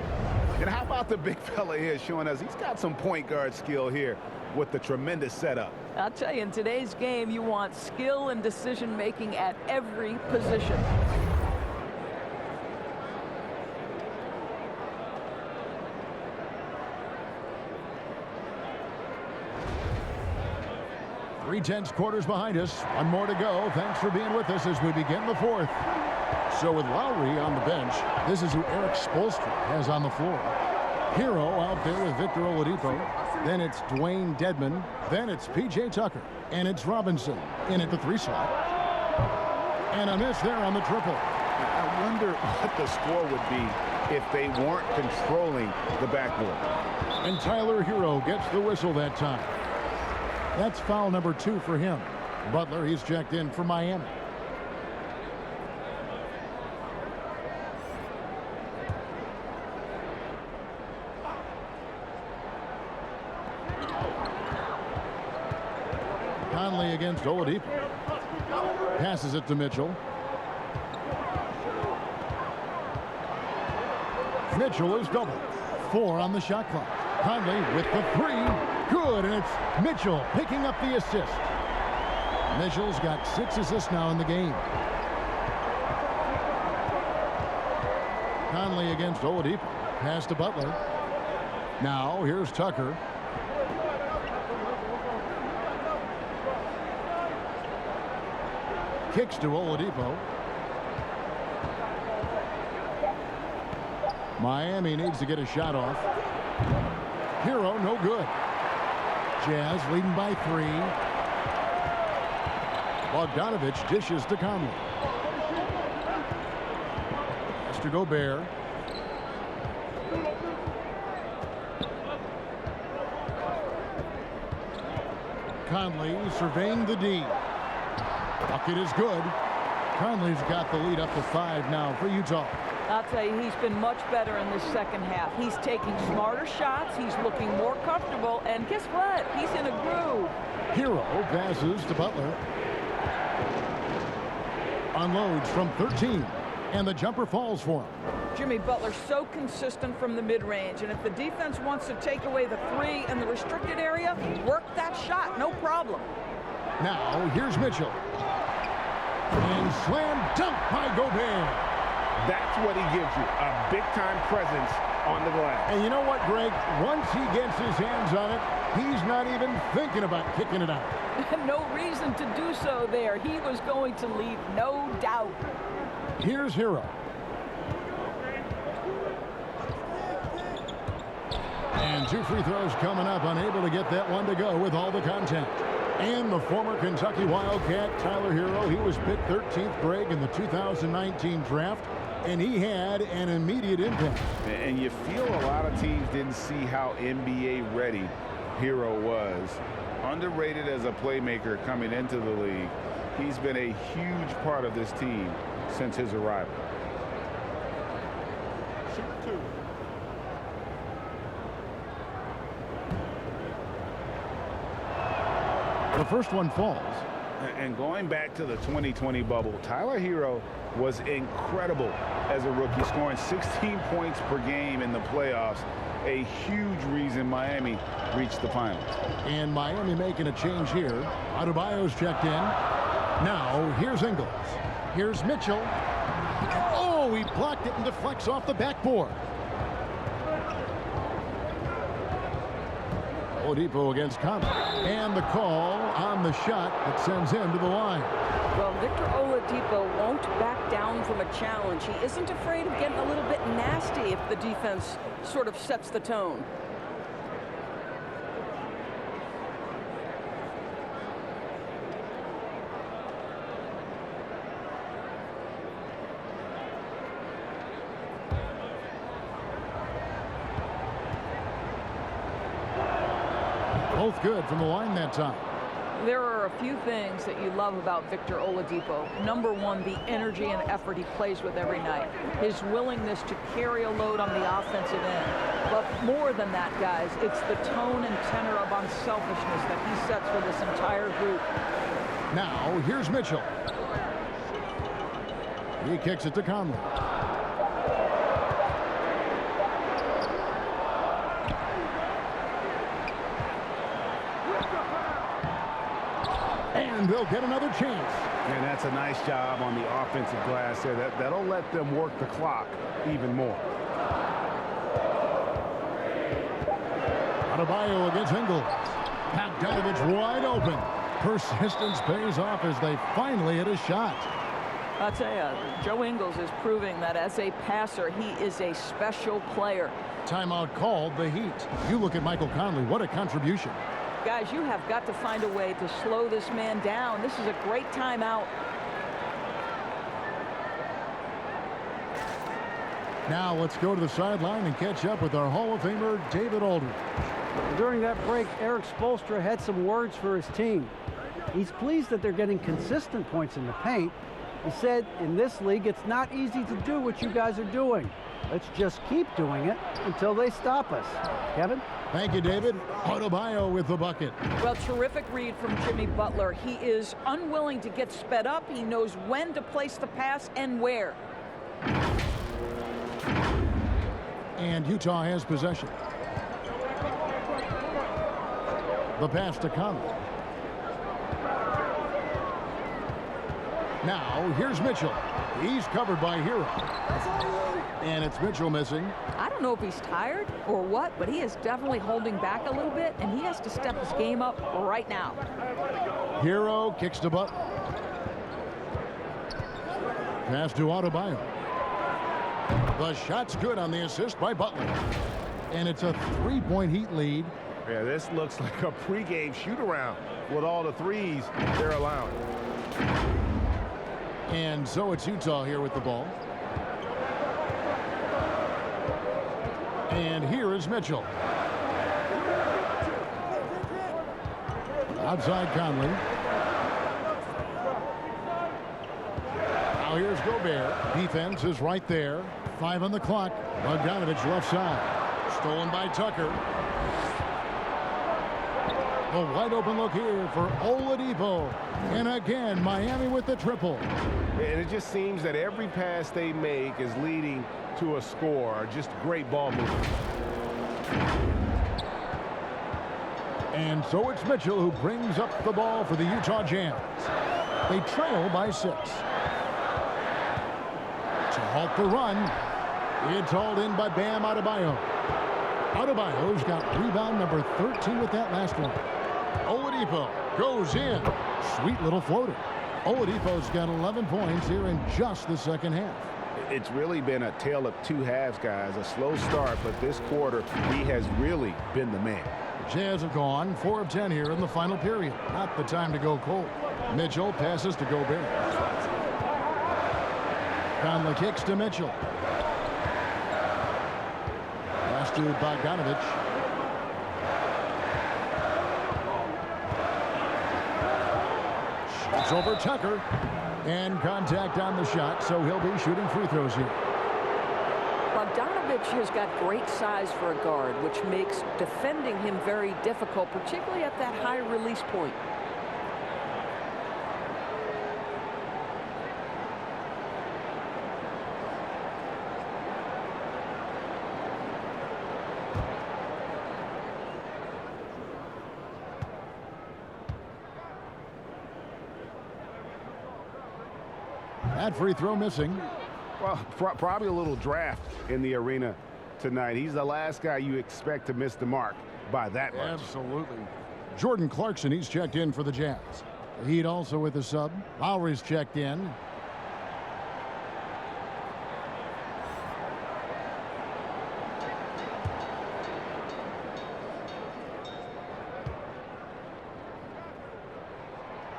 And how about the big fella here showing us he's got some point guard skill here with the tremendous setup. I'll tell you, in today's game, you want skill and decision making at every position. Three tenths quarters behind us. 1 more to go. Thanks for being with us as we begin the 4th. So with Lowry on the bench, this is who Eric Spoelstra has on the floor. Hero out there with Victor Oladipo. Then it's Dwayne Dedman. Then it's P.J. Tucker. And it's Robinson in at the 3 slot. And a miss there on the triple. I wonder what the score would be if they weren't controlling the backboard. And Tyler Hero gets the whistle that time. That's foul number 2 for him. Butler, he's checked in for Miami. Conley against Oladipo. Passes it to Mitchell. Mitchell is doubled. 4 on the shot clock. Conley with the 3. Good, and it's Mitchell picking up the assist. Mitchell's got 6 assists now in the game. Conley against Oladipo. Pass to Butler. Now here's Tucker. Kicks to Oladipo. Miami needs to get a shot off. Hero, no good. Jazz leading by 3. Bogdanovich dishes to Conley. Pass to Gobert. Conley surveying the D. Bucket is good. Conley's got the lead up to 5 now for Utah. I'll tell you, he's been much better in this second half. He's taking smarter shots. He's looking more comfortable. And guess what? He's in a groove. Hero passes to Butler. Unloads from 13. And the jumper falls for him. Jimmy Butler so consistent from the mid-range, and if the defense wants to take away the three in the restricted area, work that shot, no problem. Now, here's Mitchell. And slam dunk by Gobert. That's what he gives you, a big-time presence on the glass. And you know what, Greg? Once he gets his hands on it, he's not even thinking about kicking it out. No reason to do so there. He was going to leave, no doubt. Here's Hero. And 2 free throws coming up, unable to get that one to go with all the contact. And the former Kentucky Wildcat, Tyler Hero, he was picked 13th, Greg, in the 2019 draft, and he had an immediate impact. And you feel a lot of teams didn't see how NBA ready Hero was. Underrated as a playmaker coming into the league. He's been a huge part of this team since his arrival. Shoot 2. The first one falls. And going back to the 2020 bubble, Tyler Hero was incredible as a rookie, scoring 16 points per game in the playoffs. A huge reason Miami reached the finals. And Miami making a change here. Adebayo's checked in. Now, here's Ingles. Here's Mitchell. Oh, he blocked it and deflects off the backboard. Oladipo against Conley. And the call on the shot that sends him to the line. Well, Victor Oladipo won't back down from a challenge. He isn't afraid of getting a little bit nasty if the defense sort of sets the tone. Both good from the line that time. There are a few things that you love about Victor Oladipo. Number one, the energy and effort he plays with every night. His willingness to carry a load on the offensive end. But more than that, guys, it's the tone and tenor of unselfishness that he sets for this entire group. Now, here's Mitchell. He kicks it to Conley. And they'll get another chance. And that's a nice job on the offensive glass there. That'll let them work the clock even more. Adebayo against Ingles. Bogdanovich wide open. Persistence pays off as they finally hit a shot. I'll tell you, Joe Ingles is proving that as a passer, he is a special player. Timeout called, the Heat. You look at Michael Conley, what a contribution. Guys, you have got to find a way to slow this man down. This is a great timeout. Now let's go to the sideline and catch up with our Hall of Famer, David Aldridge. During that break, Eric Spoelstra had some words for his team. He's pleased that they're getting consistent points in the paint. He said, in this league, it's not easy to do what you guys are doing. Let's just keep doing it until they stop us. Kevin? Thank you, David. Adebayo with the bucket. Well, terrific read from Jimmy Butler. He is unwilling to get sped up. He knows when to place the pass and where. And Utah has possession. The pass to Conley. Now, here's Mitchell. He's covered by Hero. And it's Mitchell missing. I don't know if he's tired or what, but he is definitely holding back a little bit, and he has to step his game up right now. Hero kicks to Butler. Pass to Adebayo. The shot's good on the assist by Butler. And it's a three-point Heat lead. Yeah, this looks like a pregame shoot-around with all the threes they're allowing. And so it's Utah here with the ball. And here is Mitchell. Outside Conley. Now here's Gobert. Defense is right there. 5 on the clock. Bogdanovich left side. Stolen by Tucker. A wide open look here for Oladipo. And again, Miami with the triple. And it just seems that every pass they make is leading to a score or just great ball movement. And so it's Mitchell who brings up the ball for the Utah Jazz. They trail by 6. To halt the run, it's hauled in by Bam Adebayo. Adebayo's got rebound number 13 with that last one. Oladipo goes in. Sweet little floater. Oladipo's got 11 points here in just the second half. It's really been a tale of two halves, guys. A slow start, but this quarter, he has really been the man. Jazz have gone 4 of 10 here in the final period. Not the time to go cold. Mitchell passes to Gobert. Conley kicks to Mitchell. Pass to Bogdanovich. Shoots over Tucker. And contact on the shot, so he'll be shooting free throws here. Bogdanovich has got great size for a guard, which makes defending him very difficult, particularly at that high release point. That free throw missing. Well, probably a little draft in the arena tonight. He's the last guy you expect to miss the mark by that much. Absolutely. Jordan Clarkson, he's checked in for the Jazz. The Heat also with the sub. Lowry's checked in.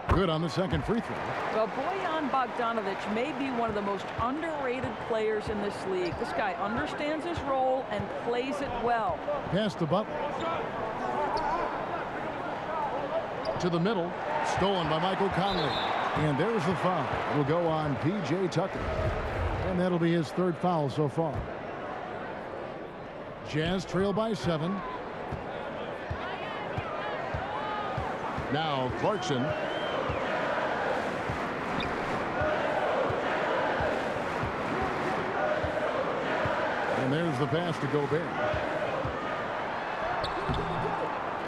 Good on the second free throw. Well, Bojan Bogdanovich may be one of the most underrated players in this league. This guy understands his role and plays it well. Pass to Butler. To the middle. Stolen by Michael Conley. And there's the foul. It'll go on P.J. Tucker. And that'll be his 3rd foul so far. Jazz trail by 7. Now Clarkson. And there's the pass to Gobert.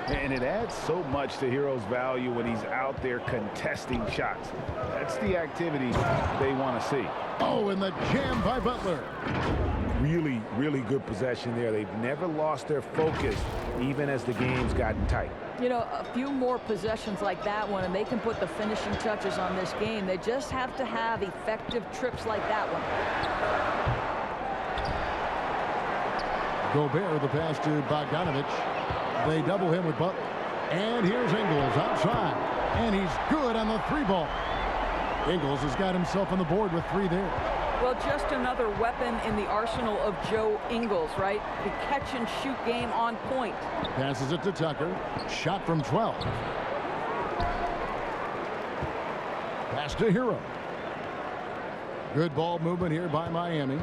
And it adds so much to Hero's value when he's out there contesting shots. That's the activity they want to see. Oh, and the jam by Butler. Really, really good possession there. They've never lost their focus, even as the game's gotten tight. You know, a few more possessions like that one, and they can put the finishing touches on this game. They just have to have effective trips like that one. Gobert, the pass to Bogdanovich. They double him with Butler. And here's Ingles outside. And he's good on the 3-ball. Ingles has got himself on the board with 3 there. Well, just another weapon in the arsenal of Joe Ingles, right? The catch-and-shoot game on point. Passes it to Tucker. Shot from 12. Pass to Hero. Good ball movement here by Miami.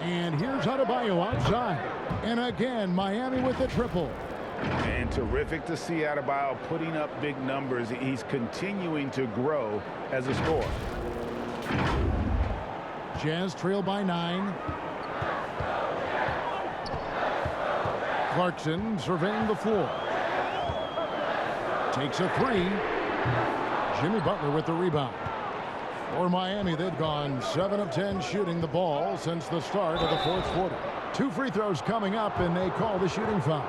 And here's Adebayo outside. And again, Miami with the triple. And terrific to see Adebayo putting up big numbers. He's continuing to grow as a scorer. Jazz trail by 9. Clarkson surveying the floor. Takes a 3. Jimmy Butler with the rebound. For Miami, they've gone 7 of 10 shooting the ball since the start of the 4th quarter. 2 free throws coming up, and they call the shooting foul.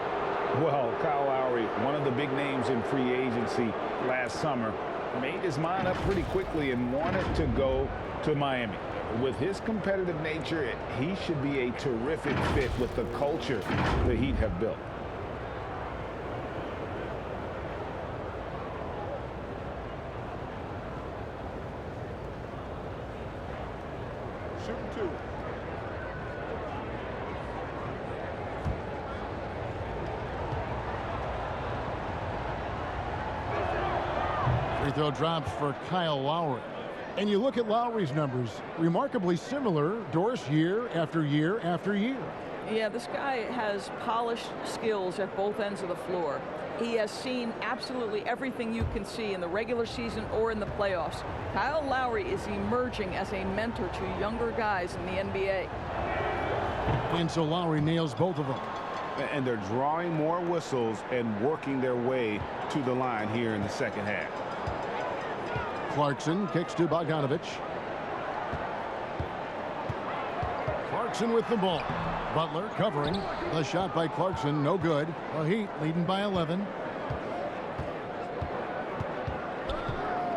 Well, Kyle Lowry, one of the big names in free agency last summer, made his mind up pretty quickly and wanted to go to Miami. With his competitive nature, he should be a terrific fit with the culture the Heat have built. Shooting 2. Free throw drops for Kyle Lowry. And you look at Lowry's numbers, remarkably similar, Doris, year after year after year. Yeah, this guy has polished skills at both ends of the floor. He has seen absolutely everything you can see in the regular season or in the playoffs. Kyle Lowry is emerging as a mentor to younger guys in the NBA. And so Lowry nails both of them. And they're drawing more whistles and working their way to the line here in the second half. Clarkson kicks to Bogdanovich. Clarkson with the ball. Butler covering. The shot by Clarkson, no good. The Heat leading by 11.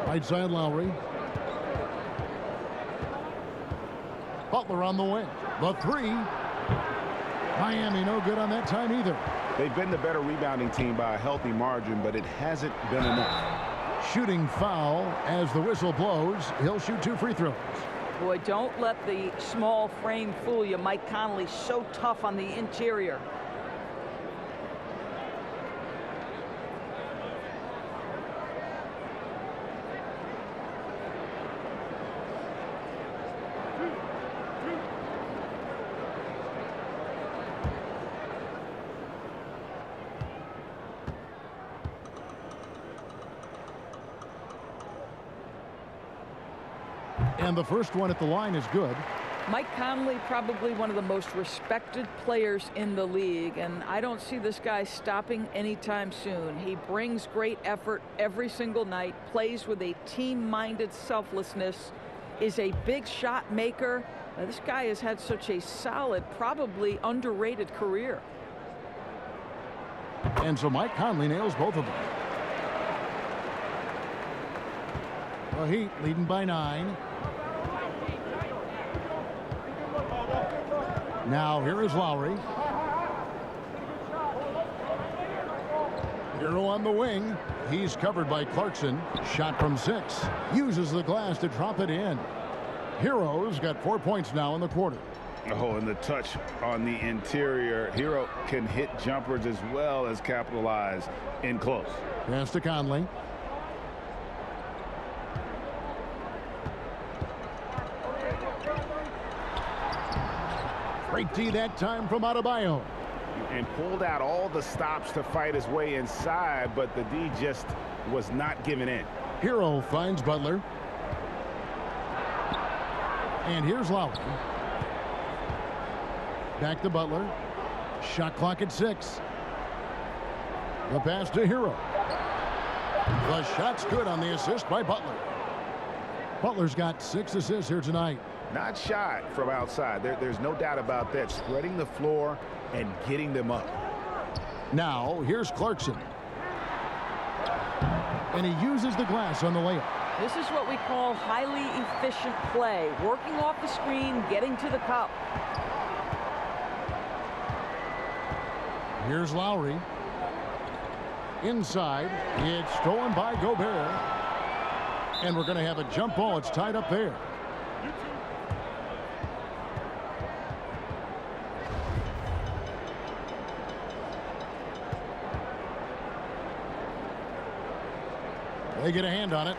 Right side Lowry. Butler on the wing. The three. Miami no good on that time either. They've been the better rebounding team by a healthy margin, but it hasn't been enough. Shooting foul as the whistle blows. He'll shoot 2 free throws. Boy, don't let the small frame fool you. Mike Conley so tough on the interior. And the first one at the line is good. Mike Conley, probably one of the most respected players in the league, and I don't see this guy stopping anytime soon. He brings great effort every single night, plays with a team-minded selflessness, is a big shot maker. This guy has had such a solid, probably underrated career. And so Mike Conley nails both of them. The Heat leading by 9. Now here is Lowry. Hero on the wing. He's covered by Clarkson. Shot from 6. Uses the glass to drop it in. Hero's got 4 points now in the quarter. Oh, and the touch on the interior. Hero can hit jumpers as well as capitalize in close. Pass to Conley. Great D that time from Adebayo. And pulled out all the stops to fight his way inside, but the D just was not giving in. Hero finds Butler. And here's Lowry. Back to Butler. Shot clock at 6. The pass to Hero. The shot's good on the assist by Butler. Butler's got 6 assists here tonight. Not shy from outside. There's no doubt about that. Spreading the floor and getting them up. Now, here's Clarkson. And he uses the glass on the layup. This is what we call highly efficient play. Working off the screen, getting to the cup. Here's Lowry. Inside. It's stolen by Gobert. And we're going to have a jump ball. It's tied up there. They get a hand on it,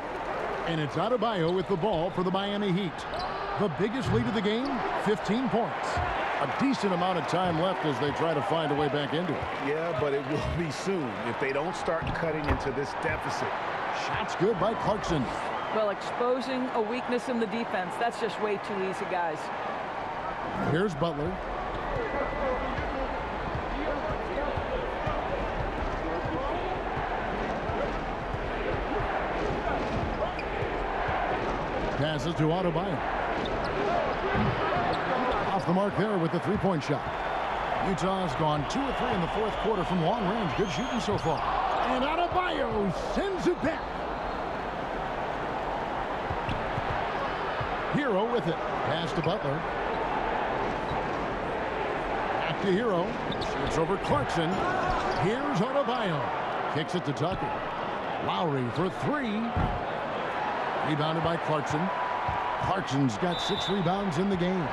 and it's Adebayo with the ball for the Miami Heat. The biggest lead of the game, 15 points. A decent amount of time left as they try to find a way back into it. Yeah, but it will be soon if they don't start cutting into this deficit. Shots good by Clarkson. Well, exposing a weakness in the defense, that's just way too easy, guys. Here's Butler. Passes to Adebayo. Off the mark there with the three-point shot. Utah's gone 2 of 3 in the fourth quarter from long range. Good shooting so far. And Adebayo sends it back. Hero with it. Pass to Butler. Back to Hero. Shoots over Clarkson. Here's Adebayo. Kicks it to Tucker. Lowry for 3. Rebounded by Clarkson. Clarkson's got 6 rebounds in the game.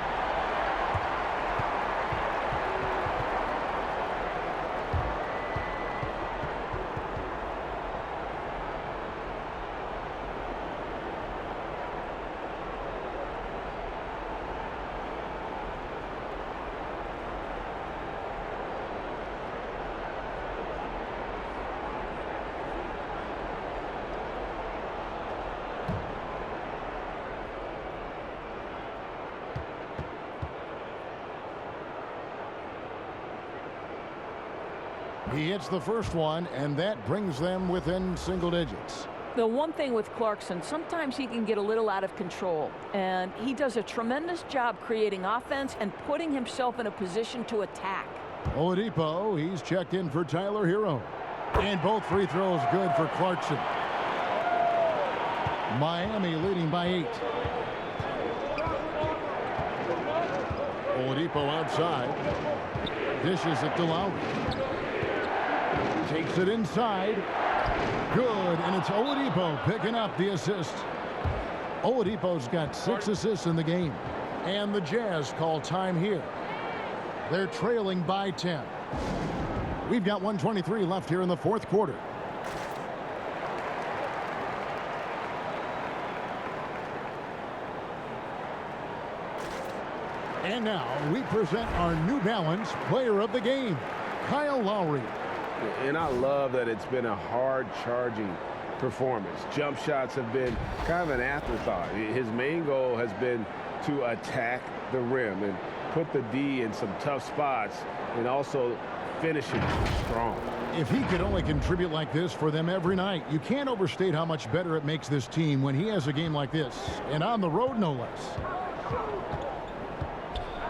He hits the first one, and that brings them within single digits. The one thing with Clarkson, sometimes he can get a little out of control, and he does a tremendous job creating offense and putting himself in a position to attack. Oladipo, he's checked in for Tyler Hero. And both free throws good for Clarkson. Miami leading by 8. Oladipo outside. Dishes it to Lowry. Takes it inside. Good, and it's Oladipo picking up the assist. Oladipo's got 6 assists in the game. And the Jazz call time here. They're trailing by 10. We've got 1:23 left here in the fourth quarter. And now we present our New Balance Player of the Game, Kyle Lowry. And I love that it's been a hard-charging performance. Jump shots have been kind of an afterthought. His main goal has been to attack the rim and put the D in some tough spots and also finish it strong. If he could only contribute like this for them every night, you can't overstate how much better it makes this team when he has a game like this, and on the road no less.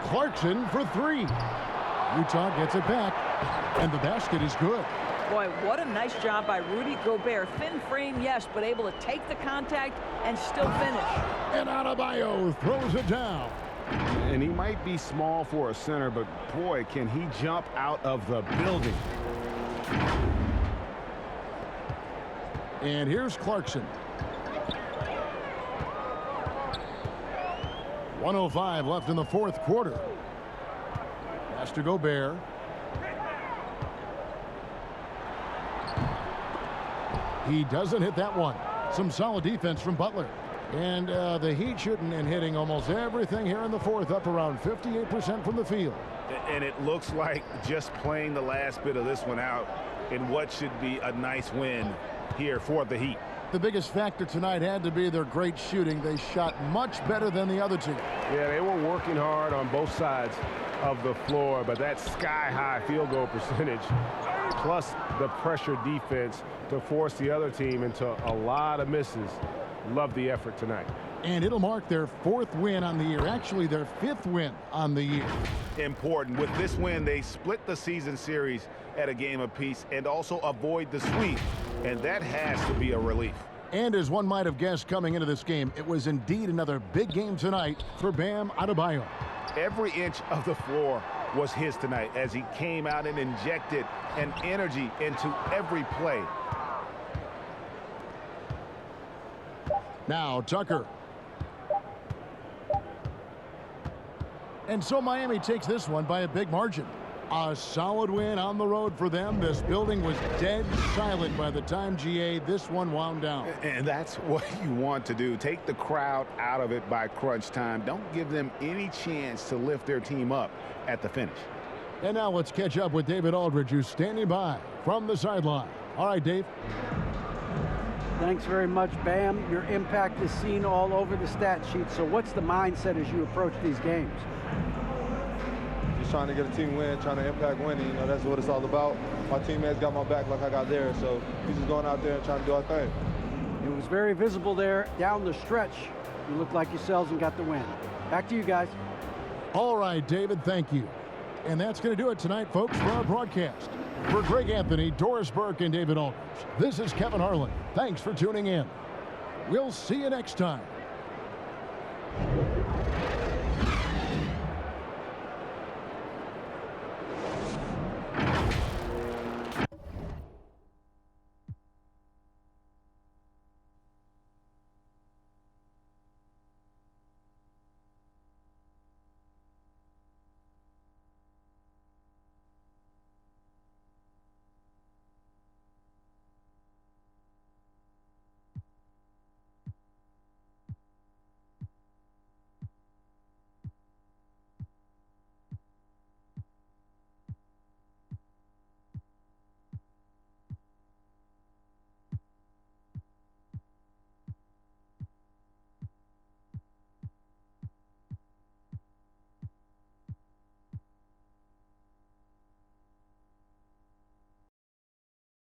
Clarkson for 3. Utah gets it back, and the basket is good. Boy, what a nice job by Rudy Gobert. Thin frame, yes, but able to take the contact and still finish. And Adebayo throws it down. And he might be small for a center, but boy, can he jump out of the building. And here's Clarkson. 1:05 left in the fourth quarter. Pass to Gobert. He doesn't hit that one. Some solid defense from Butler. And the Heat shooting and hitting almost everything here in the fourth, up around 58% from the field. And it looks like just playing the last bit of this one out in what should be a nice win here for the Heat. The biggest factor tonight had to be their great shooting. They shot much better than the other team. Yeah, they were working hard on both sides of the floor, but that sky-high field goal percentage plus the pressure defense to force the other team into a lot of misses. Love the effort tonight. And it'll mark their 4th win on the year, actually their 5th win on the year. Important. With this win, they split the season series at a game apiece and also avoid the sweep, and that has to be a relief. And as one might have guessed coming into this game, it was indeed another big game tonight for Bam Adebayo. Every inch of the floor was his tonight as he came out and injected an energy into every play. Now Tucker. And so Miami takes this one by a big margin. A solid win on the road for them. This building was dead silent by the time this one wound down. And that's what you want to do. Take the crowd out of it by crunch time. Don't give them any chance to lift their team up at the finish. And now let's catch up with David Aldridge, who's standing by from the sideline. All right, Dave. Thanks very much, Bam. Your impact is seen all over the stat sheet. So what's the mindset as you approach these games? Just trying to get a team win, trying to impact winning. You know, that's what it's all about. My teammates got my back like I got theirs. So we're just going out there and trying to do our thing. It was very visible there down the stretch. You looked like yourselves and got the win. Back to you guys. All right, David, thank you. And that's going to do it tonight, folks, for our broadcast. For Greg Anthony, Doris Burke, and David Aldridge, this is Kevin Harlan. Thanks for tuning in. We'll see you next time.